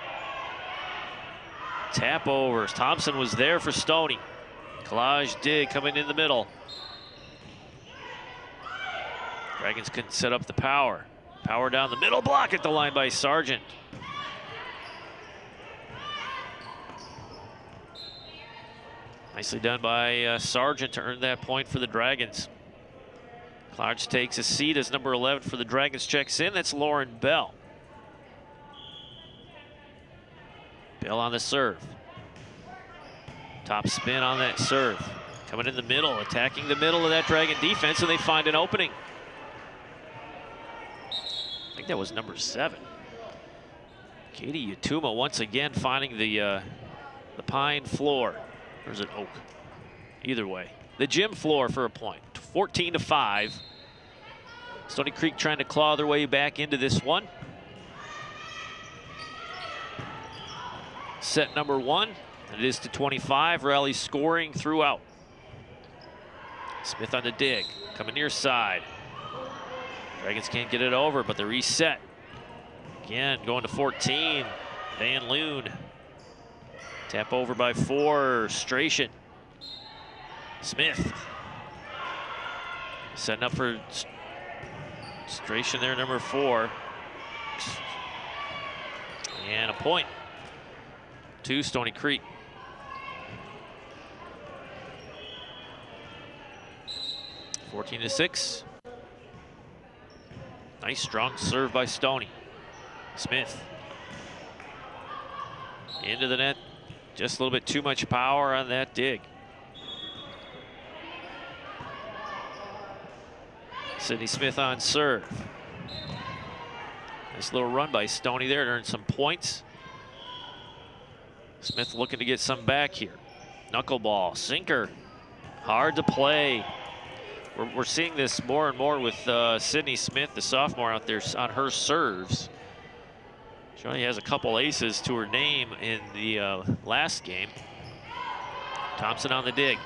Tap overs. Thompson was there for Stoney. Collage dig coming in the middle. Dragons couldn't set up the power. Power down the middle. Block at the line by Sargent. Nicely done by Sargent to earn that point for the Dragons. Collage takes a seat as number 11 for the Dragons checks in. That's Lauren Bell. Bell on the serve. Top spin on that serve. Coming in the middle, attacking the middle of that Dragon defense, and they find an opening. I think that was number 7. Katie Yatuma once again finding the pine floor. Or is it oak? Either way. The gym floor for a point. 14-5. Stoney Creek trying to claw their way back into this one. Set number 1, and it is to 25. Rally scoring throughout. Smith on the dig, coming near side. Dragons can't get it over, but the reset. Again, going to 14. Van Loon. Tap over by 4. Stration. Smith. Setting up for Stration there, number 4. And a point to Stoney Creek. (14-6). Nice strong serve by Stoney. Smith. Into the net. Just a little bit too much power on that dig. Sydney Smith on serve. Nice little run by Stoney there to earn some points. Smith looking to get some back here. Knuckleball, sinker, hard to play. We're seeing this more and more with Sydney Smith, the sophomore out there on her serves. She only has a couple aces to her name in the last game. Thompson on the dig.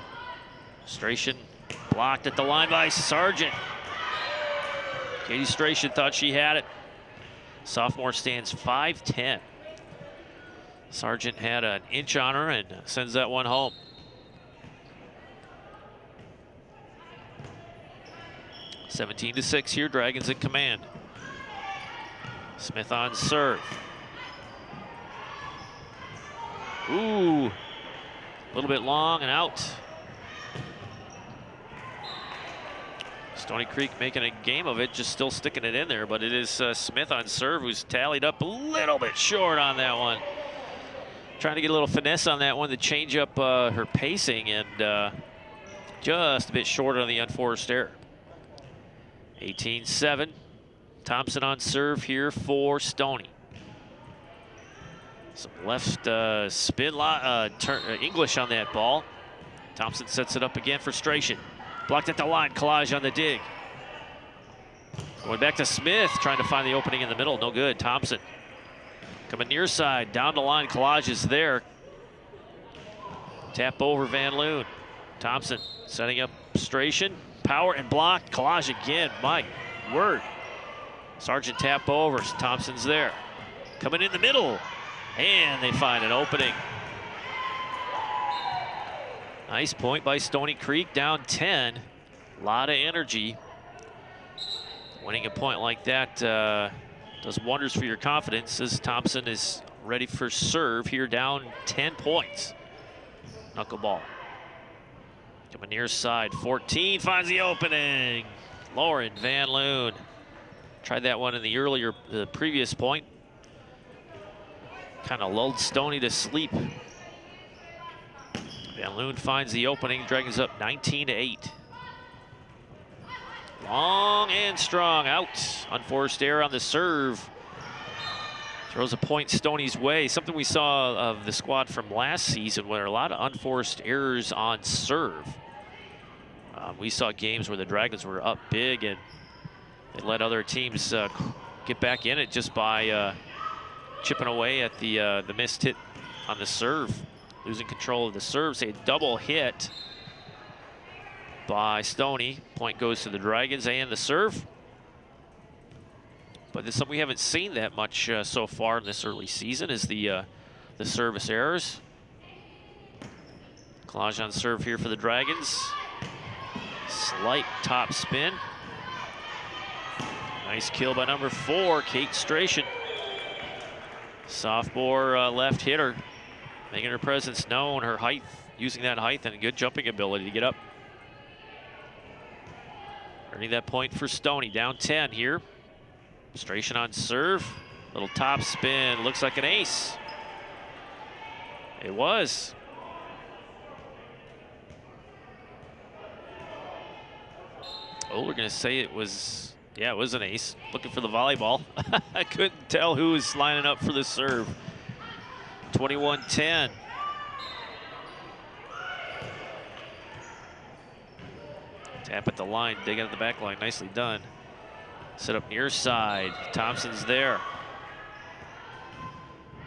Stration Blocked at the line by Sargent. Katie Stration thought she had it. Sophomore stands 5'10". Sargent had an inch on her and sends that one home. (17-6) here, Dragons in command. Smith on serve. Ooh, a little bit long and out. Stoney Creek making a game of it, just still sticking it in there, but it is Smith on serve who's tallied up a little bit short on that one. Trying to get a little finesse on that one to change up her pacing, and just a bit short on the unforced error. 18-7. Thompson on serve here for Stoney. Some left spin English on that ball. Thompson sets it up again for Stration. Blocked at the line, Collage on the dig. Going back to Smith, trying to find the opening in the middle, no good. Thompson coming near side, down the line, Collage is there. Tap over Van Loon. Thompson setting up Stration. Power and block, Collage again, my word. Sargent tap over, Thompson's there. Coming in the middle, and they find an opening. Nice point by Stoney Creek, down 10. A lot of energy. Winning a point like that does wonders for your confidence as Thompson is ready for serve here, down 10 points. Knuckleball. Coming near side, 14 finds the opening. Lauren Van Loon. Tried that one in the previous point. Kind of lulled Stoney to sleep. Van Loon finds the opening, Dragons up 19-8. Long and strong, out. Unforced error on the serve. Throws a point Stoney's way. Something we saw of the squad from last season, where a lot of unforced errors on serve. We saw games where the Dragons were up big and they let other teams get back in it just by chipping away at the missed hit on the serve. Losing control of the serve, say a double hit by Stoney. Point goes to the Dragons and the serve. But this is something we haven't seen that much so far in this early season, is the service errors. Collage on serve here for the Dragons. Slight top spin. Nice kill by number 4, Kate Stration. Sophomore left hitter, making her presence known, her height, using that height and a good jumping ability to get up. Earning that point for Stoney, down 10 here. Stration on serve, little top spin, looks like an ace. It was. Oh, we're gonna say it was, yeah, it was an ace. Looking for the volleyball. I couldn't tell who was lining up for the serve. 21-10. Tap at the line, dig out the back line, nicely done. Set up near side, Thompson's there.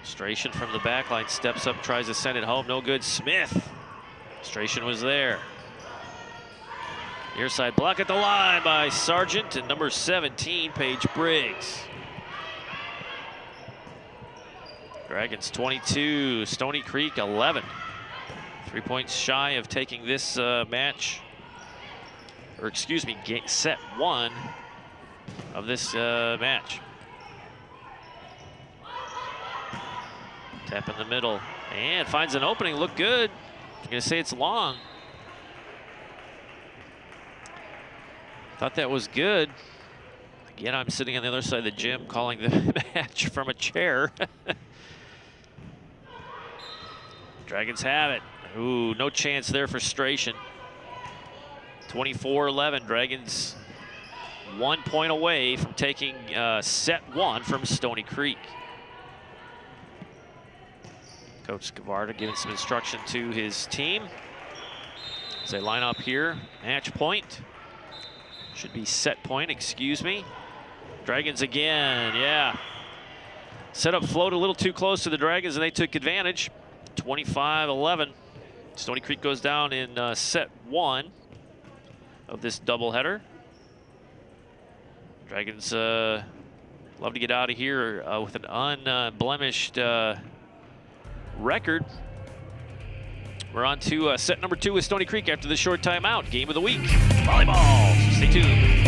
Stration from the back line, steps up, tries to send it home, no good. Smith. Stration was there. Near side block at the line by Sargent and number 17, Paige Briggs. Dragons 22, Stoney Creek 11. 3 points shy of taking this match, or excuse me, set 1 of this match. Tap in the middle and finds an opening, look good. I'm gonna say it's long. Thought that was good. Again, I'm sitting on the other side of the gym calling the match from a chair. Dragons have it. Ooh, no chance there for Stration. 24-11, Dragons 1 point away from taking set 1 from Stoney Creek. Coach Gavarda giving some instruction to his team as they line up here. Match point. Should be set point, excuse me. Dragons again, yeah. Setup float a little too close to the Dragons and they took advantage. 25-11. Stoney Creek goes down in set 1 of this doubleheader. Dragons love to get out of here with an unblemished record. We're on to set number 2 with Stoney Creek after this short timeout. Game of the week, volleyball. So stay tuned.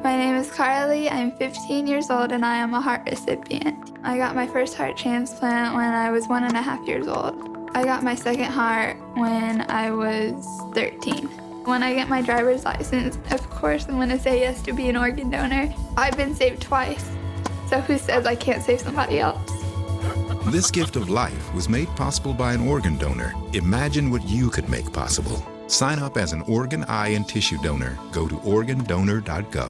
My name is Carly, I'm 15 years old and I am a heart recipient. I got my first heart transplant when I was 1.5 years old. I got my second heart when I was 13. When I get my driver's license, of course I'm going to say yes to be an organ donor. I've been saved twice, so who says I can't save somebody else? This gift of life was made possible by an organ donor. Imagine what you could make possible. Sign up as an organ, eye, and tissue donor. Go to organdonor.gov.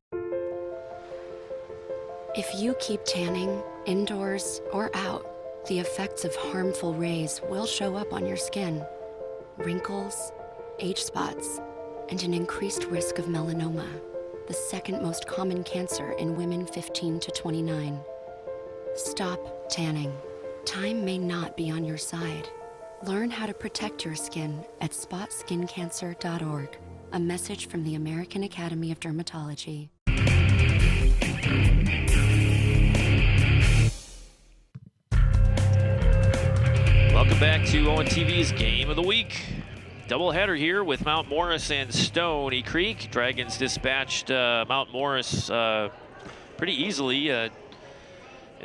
If you keep tanning, indoors or out, the effects of harmful rays will show up on your skin. Wrinkles, age spots, and an increased risk of melanoma, the second most common cancer in women 15 to 29. Stop tanning. Time may not be on your side. Learn how to protect your skin at spotskincancer.org. A message from the American Academy of Dermatology. Welcome back to ONTV's Game of the Week. Doubleheader here with Mount Morris and Stoney Creek. Dragons dispatched Mount Morris pretty easily in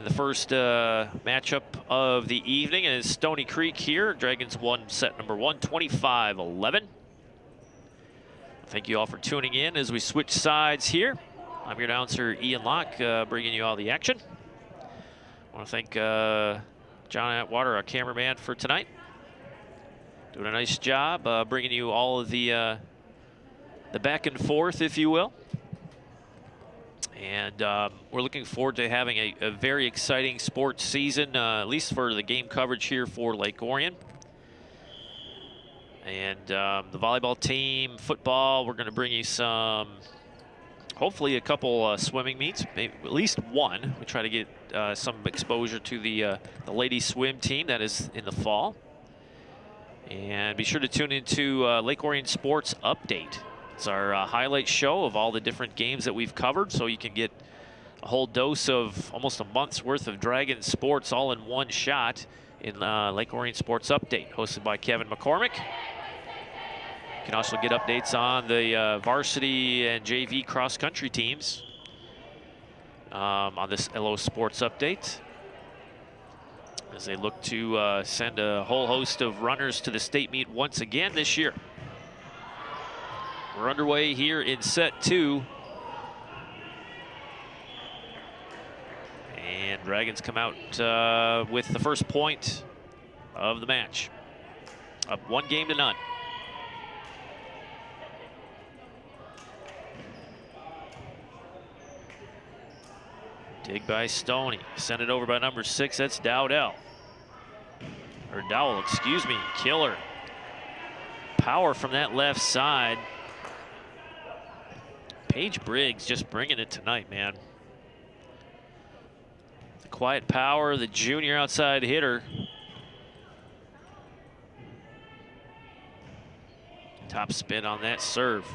the first matchup of the evening. And Stoney Creek here, Dragons won set number 1, 25-11. Thank you all for tuning in as we switch sides here. I'm your announcer, Ian Locke, bringing you all the action. I want to thank John Atwater, our cameraman for tonight. Doing a nice job bringing you all of the back and forth, if you will. And we're looking forward to having a very exciting sports season, at least for the game coverage here for Lake Orion. And the volleyball team, football, we're going to bring you some, hopefully a couple swimming meets, maybe at least one. We try to get some exposure to the ladies swim team that is in the fall. And be sure to tune into Lake Orion Sports Update. It's our highlight show of all the different games that we've covered, so you can get a whole dose of almost a month's worth of Dragon sports all in one shot in Lake Orion Sports Update, hosted by Kevin McCormick. You can also get updates on the varsity and JV cross-country teams on this LO Sports Update, as they look to send a whole host of runners to the state meet once again this year. We're underway here in set 2. And Dragons come out with the first point of the match. Up 1-0. Dig by Stoney. Send it over by number 6. That's Dowdell. Or Dowell, excuse me. Killer. Power from that left side. Paige Briggs just bringing it tonight, man. The quiet power, the junior outside hitter. Top spin on that serve.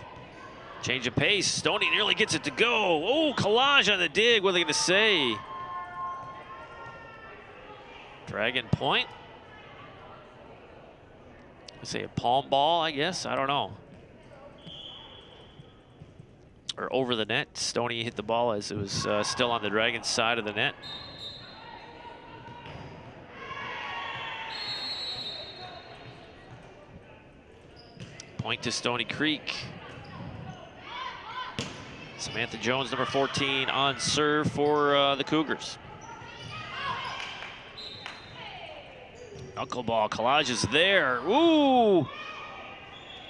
Change of pace. Stoney nearly gets it to go. Oh, collage on the dig. What are they going to say? Dragon point. Say a palm ball, I guess. I don't know. Or over the net. Stoney hit the ball as it was still on the Dragons side of the net. Point to Stoney Creek. Samantha Jones, number 14, on serve for the Cougars. Knuckleball, collage is there. Ooh!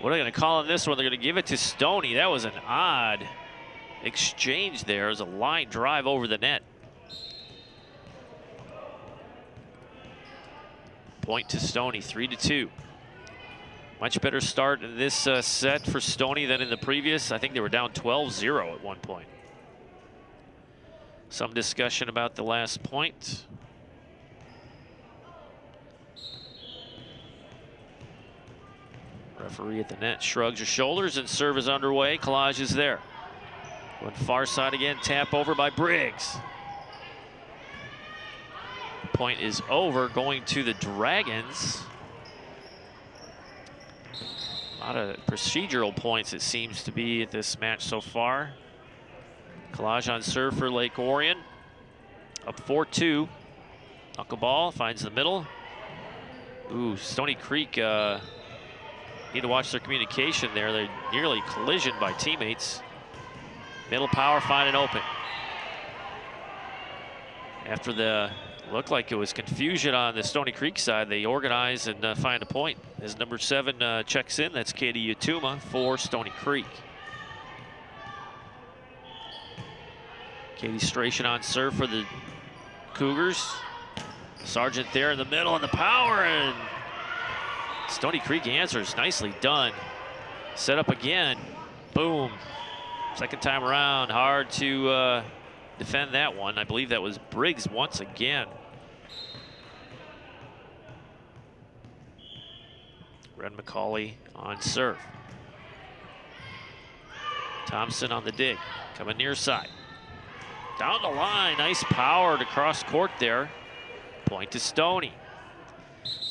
What are they going to call on this one? They're going to give it to Stoney. That was an odd exchange there. It was a line drive over the net. Point to Stoney, 3-2. Much better start in this set for Stoney than in the previous. I think they were down 12-0 at one point. Some discussion about the last point. Referee at the net shrugs his shoulders and serve is underway. Collage is there. Going far side again, tap over by Briggs. Point is over, going to the Dragons. A lot of procedural points it seems to be at this match so far. Collage on serve for Lake Orion. Up 4-2. Knuckleball finds the middle. Ooh, Stoney Creek need to watch their communication there. They're nearly collisioned by teammates. Middle power finding open. After the looked like it was confusion on the Stoney Creek side, they organize and find a point. As number 7 checks in, that's Katie Yatuma for Stoney Creek. Katie Strachan on serve for the Cougars. Sargent there in the middle and the power, and Stoney Creek answers. Nicely done. Set up again. Boom. Second time around. Hard to defend that one. I believe that was Briggs once again. Red McCauley on serve. Thompson on the dig. Coming near side. Down the line. Nice power to cross court there. Point to Stoney.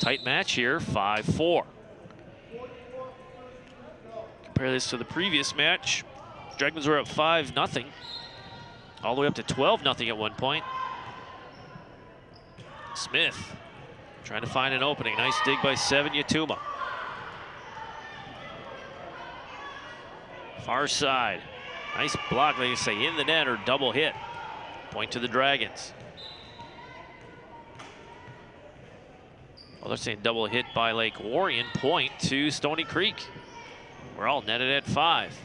Tight match here, 5-4. Compare this to the previous match. Dragons were up 5-0. All the way up to 12-0 at one point. Smith trying to find an opening. Nice dig by 7, Yatuma. Far side. Nice block, they say, in the net or double hit. Point to the Dragons. Well, they're saying double hit by Lake Orion. Point to Stoney Creek. We're all netted at 5.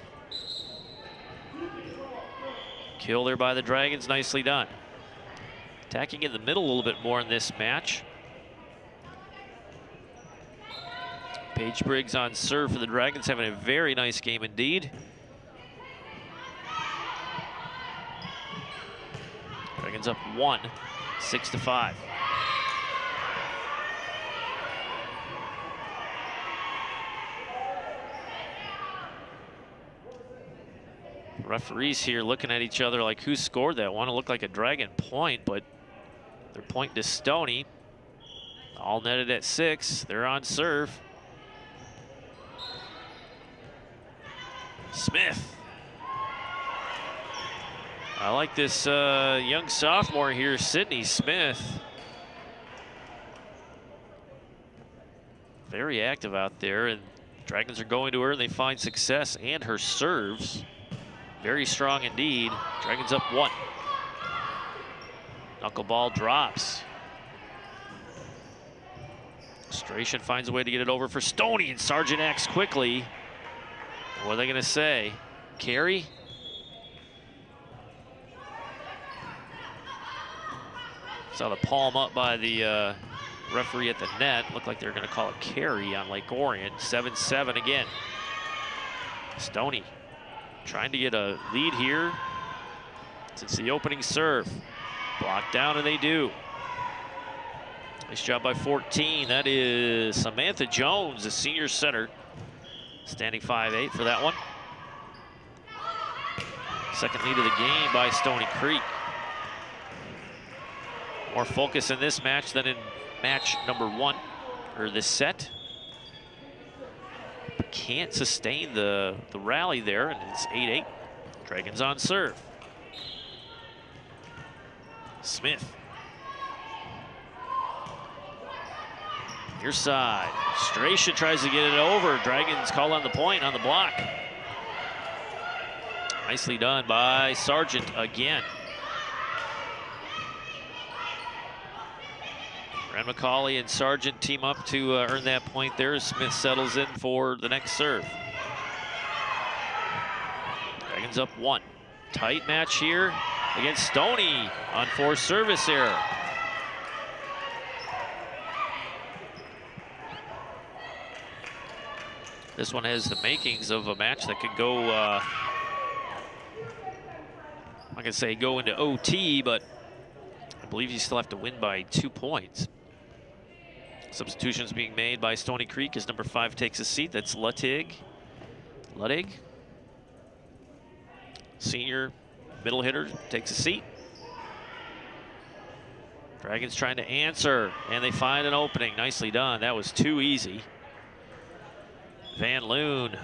Kill there by the Dragons, nicely done. Attacking in the middle a little bit more in this match. Paige Briggs on serve for the Dragons, having a very nice game indeed. Dragons up 1, 6-5. Referees here looking at each other like who scored that one. It looked like a Dragon point, but they're pointing to Stoney. All netted at 6. They're on serve. Smith. I like this young sophomore here, Sydney Smith. Very active out there, and Dragons are going to her and they find success, and her serves. Very strong indeed. Dragons up 1. Knuckleball drops. Strachan finds a way to get it over for Stoney, and Sargent acts quickly. What are they going to say? Carry? Saw the palm up by the referee at the net. Looked like they're going to call it carry on Lake Orion. 7-7 again. Stoney trying to get a lead here since the opening serve. Blocked down, and they do. Nice job by 14. That is Samantha Jones, the senior setter. Standing 5'8" for that one. Second lead of the game by Stoney Creek. More focus in this match than in match number 1, or this set. But can't sustain the rally there, and it's 8-8. Dragons on serve. Smith. Near side. Strachan tries to get it over. Dragons call on the point on the block. Nicely done by Sargent again. Ren McCauley and Sargent team up to earn that point there as Smith settles in for the next serve. Dragons up 1. Tight match here against Stoney on forced service error. This one has the makings of a match that could go, I'm not gonna say go into OT, but I believe you still have to win by 2 points. Substitutions being made by Stoney Creek as number 5 takes a seat. That's Ludwig. Senior middle hitter takes a seat. Dragons trying to answer, and they find an opening. Nicely done. That was too easy. Van Loon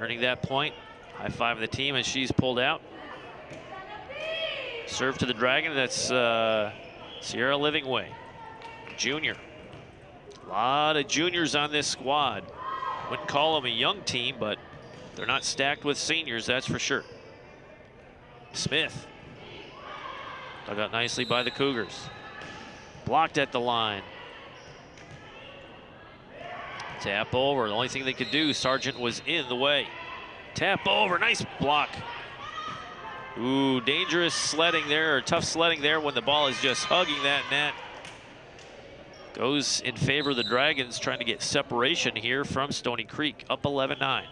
earning that point. High five of the team as she's pulled out. Serve to the Dragon. That's Sierra Livingway, junior. A lot of juniors on this squad. Wouldn't call them a young team, but they're not stacked with seniors, that's for sure. Smith. Dug out nicely by the Cougars. Blocked at the line. Tap over. The only thing they could do, Sargent was in the way. Tap over. Nice block. Ooh, dangerous sledding there, or tough sledding there when the ball is just hugging that net. Goes in favor of the Dragons, trying to get separation here from Stoney Creek, up 11-9.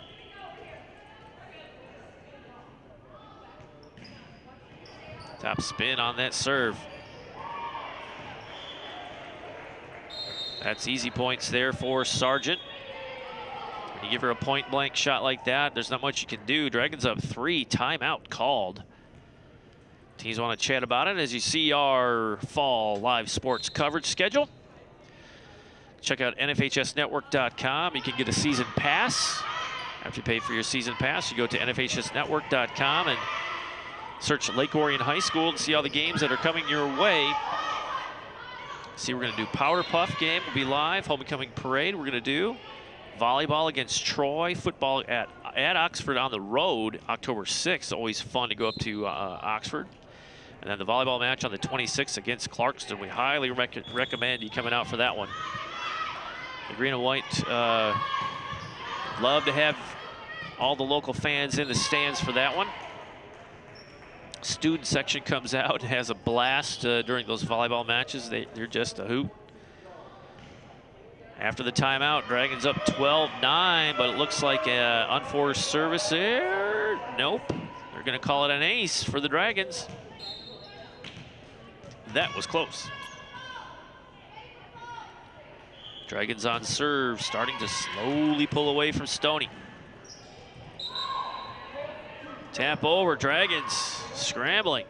Top spin on that serve. That's easy points there for Sargent. When you give her a point-blank shot like that, there's not much you can do. Dragons up 3, timeout called. Teams want to chat about it as you see our fall live sports coverage schedule. Check out NFHSnetwork.com. You can get a season pass. After you pay for your season pass, you go to NFHSnetwork.com and search Lake Orion High School and see all the games that are coming your way. See, we're going to do Powder Puff game. Will be live. Homecoming Parade. We're going to do volleyball against Troy. Football at Oxford on the road, October 6th. Always fun to go up to Oxford. And then the volleyball match on the 26th against Clarkston. We highly recommend you coming out for that one. The green and white love to have all the local fans in the stands for that one. Student section comes out and has a blast during those volleyball matches. They're just a hoot. After the timeout, Dragons up 12-9, but it looks like an unforced service there. Nope. They're going to call it an ace for the Dragons. That was close. Dragons on serve, starting to slowly pull away from Stoney. Tap over, Dragons scrambling.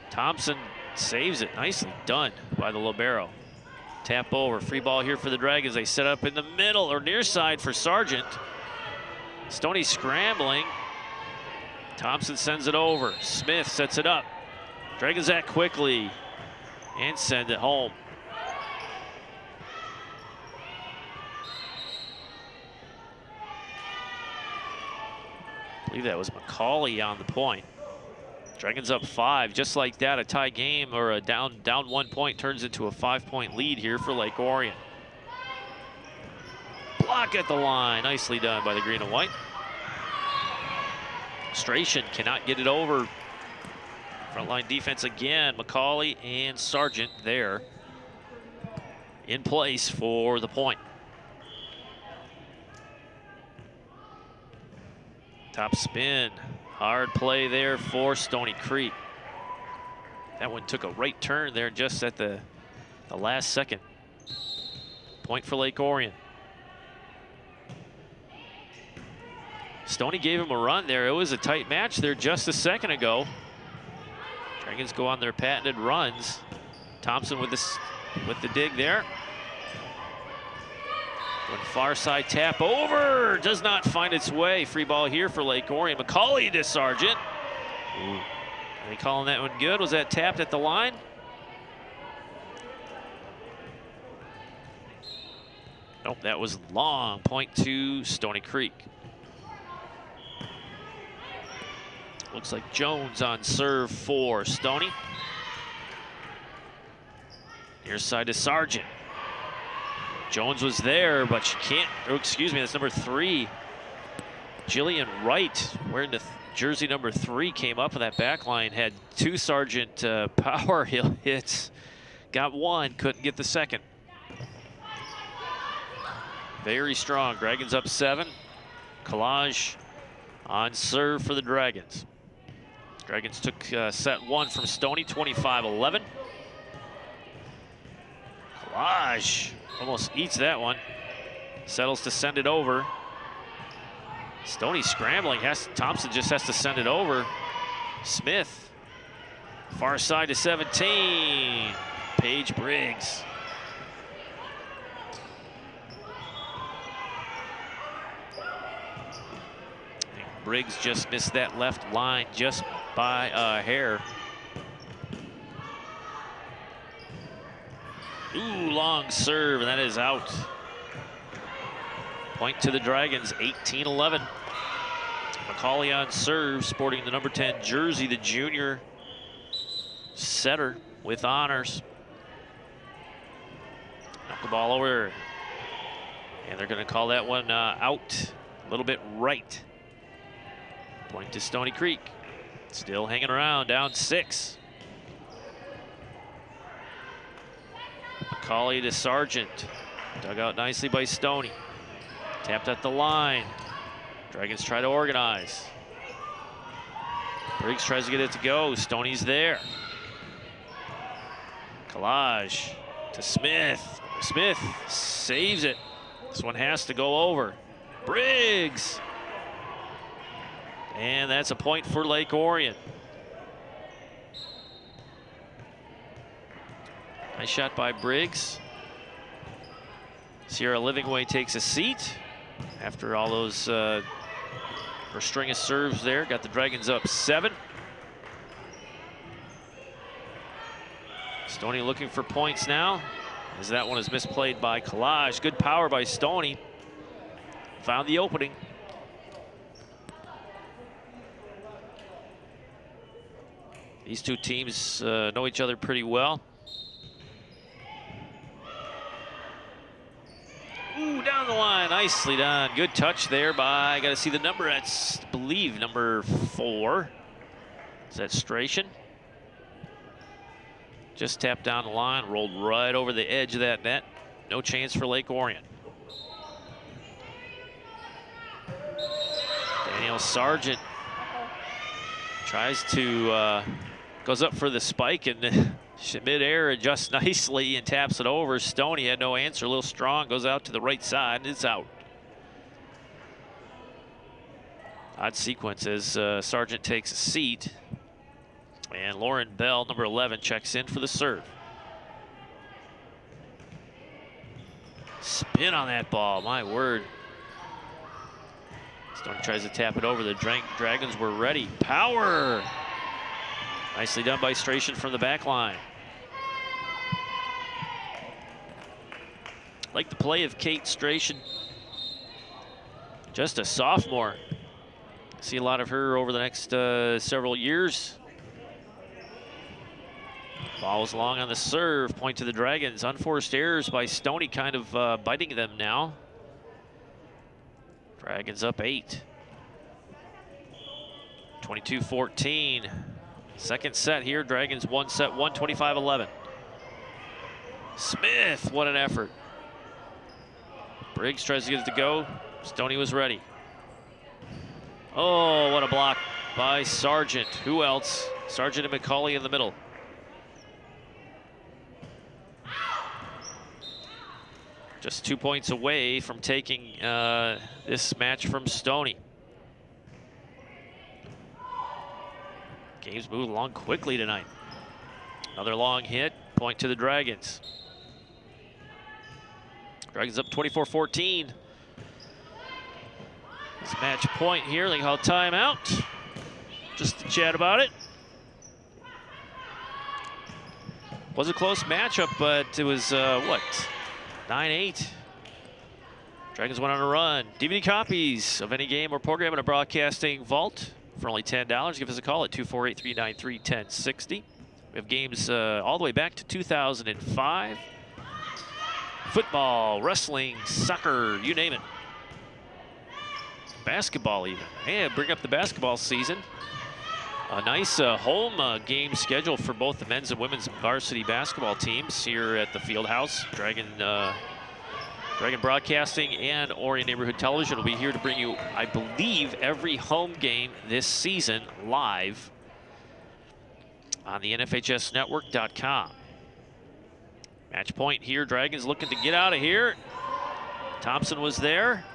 Thompson saves it. Nicely done by the libero. Tap over, free ball here for the Dragons. They set up in the middle or near side for Sargent. Stoney scrambling. Thompson sends it over. Smith sets it up. Dragons act quickly and send it home. I believe that was McCauley on the point. Dragons up 5, just like that, a tie game or a down 1 point turns into a 5-point lead here for Lake Orion. Block at the line, nicely done by the green and white. Stration cannot get it over. Frontline defense again, McCauley and Sargent there in place for the point. Top spin, hard play there for Stoney Creek. That one took a right turn there just at the last second. Point for Lake Orion. Stoney gave him a run there. It was a tight match there just a second ago. Dragons go on their patented runs. Thompson with the dig there. One far side tap over, does not find its way. Free ball here for Lake Orion. McCauley to Sargent. Ooh. Are they calling that one good? Was that tapped at the line? Nope, that was long. Point to Stoney Creek. Looks like Jones on serve for Stoney. Near side to Sargent. Jones was there, but she can't, oh, excuse me, that's number 3. Jillian Wright, wearing the jersey number 3, came up with that back line, had 2 Sargent power hits, got 1, couldn't get the second. Very strong. Dragons up 7. Collage on serve for the Dragons. Dragons took set 1 from Stoney, 25-11. Lodge almost eats that one. Settles to send it over. Stoney scrambling. Thompson just has to send it over. Smith, far side to 17. Paige Briggs. Briggs just missed that left line just by a hair. Ooh, long serve, and that is out. Point to the Dragons, 18-11. McCauley on serve, sporting the number 10 jersey, the junior setter with honors. Knock the ball over, and they're going to call that one out, a little bit right. Point to Stoney Creek. Still hanging around, down 6. McCauley to Sargent. Dug out nicely by Stoney. Tapped at the line. Dragons try to organize. Briggs tries to get it to go. Stoney's there. Collage to Smith. Smith saves it. This one has to go over. Briggs. And that's a point for Lake Orion. Nice shot by Briggs. Sierra Livingway takes a seat after all those her string of serves there. Got the Dragons up 7. Stoney looking for points now, as that one is misplayed by Collage. Good power by Stoney. Found the opening. These two teams know each other pretty well. Ooh, down the line, nicely done. Good touch there by, got to see the number, that's, I believe, number 4. Is that Stration? Just tapped down the line, rolled right over the edge of that net. No chance for Lake Orion. Daniel Sargent tries to, goes up for the spike and mid-air adjusts nicely and taps it over. Stoney had no answer, a little strong, goes out to the right side and it's out. Odd sequence as Sargent takes a seat. And Lauren Bell, number 11, checks in for the serve. Spin on that ball, my word. Stoney tries to tap it over. The Dragons were ready. Power! Nicely done by Stration from the back line. Like the play of Kate Stration. Just a sophomore. See a lot of her over the next several years. Ball was long on the serve. Point to the Dragons. Unforced errors by Stoney, kind of biting them now. Dragons up 8. 22-14. Second set here. Dragons one set, 25-11. Smith, what an effort. Briggs tries to get it to go. Stoney was ready. Oh, what a block by Sargent. Who else? Sargent and McCauley in the middle. Just 2 points away from taking this match from Stoney. Game's moving along quickly tonight. Another long hit, point to the Dragons. Dragons up 24-14. This match point here, they call timeout. Just to chat about it. Was a close matchup, but it was, what, 9-8. Dragons went on a run. DVD copies of any game or program in a broadcasting vault for only $10. Give us a call at 248-393-1060. We have games all the way back to 2005. Football, wrestling, soccer, you name it. Basketball even. And bring up the basketball season. A nice home game schedule for both the men's and women's varsity basketball teams here at the Fieldhouse. Dragon Broadcasting and Orion Neighborhood Television will be here to bring you, I believe, every home game this season live on the NFHSnetwork.com. Match point here. Dragons looking to get out of here. Thompson was there.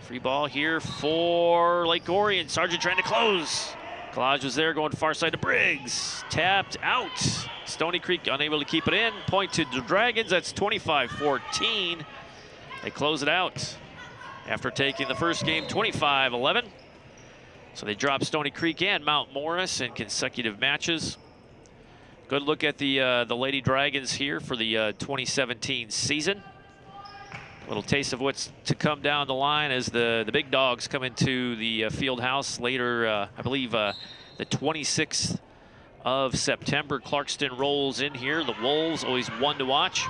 Free ball here for Lake Orion. Sargent trying to close. Collage was there, going far side to Briggs. Tapped out. Stoney Creek unable to keep it in. Point to the Dragons. That's 25-14. They close it out after taking the first game 25-11. So they drop Stoney Creek and Mount Morris in consecutive matches. Good look at the Lady Dragons here for the 2017 season. A little taste of what's to come down the line as the big dogs come into the field house later, I believe the 26th of September. Clarkston rolls in here. The Wolves, always one to watch.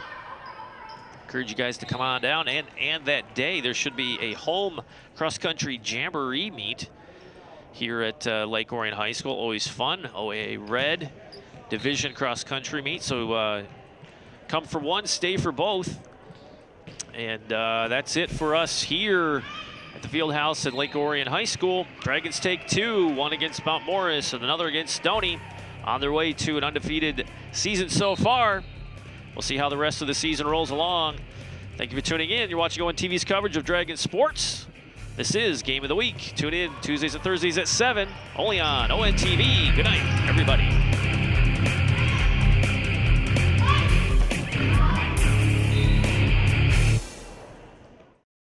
Encourage you guys to come on down. And that day, there should be a home cross-country jamboree meet here at Lake Orion High School. Always fun. OAA Red Division cross-country meet. So come for one, stay for both. And that's it for us here at the field house at Lake Orion High School. Dragons take two, one against Mount Morris and another against Stoney, on their way to an undefeated season so far. We'll see how the rest of the season rolls along. Thank you for tuning in. You're watching ONTV's coverage of Dragon Sports. This is Game of the Week. Tune in Tuesdays and Thursdays at 7, only on ONTV. Good night, everybody.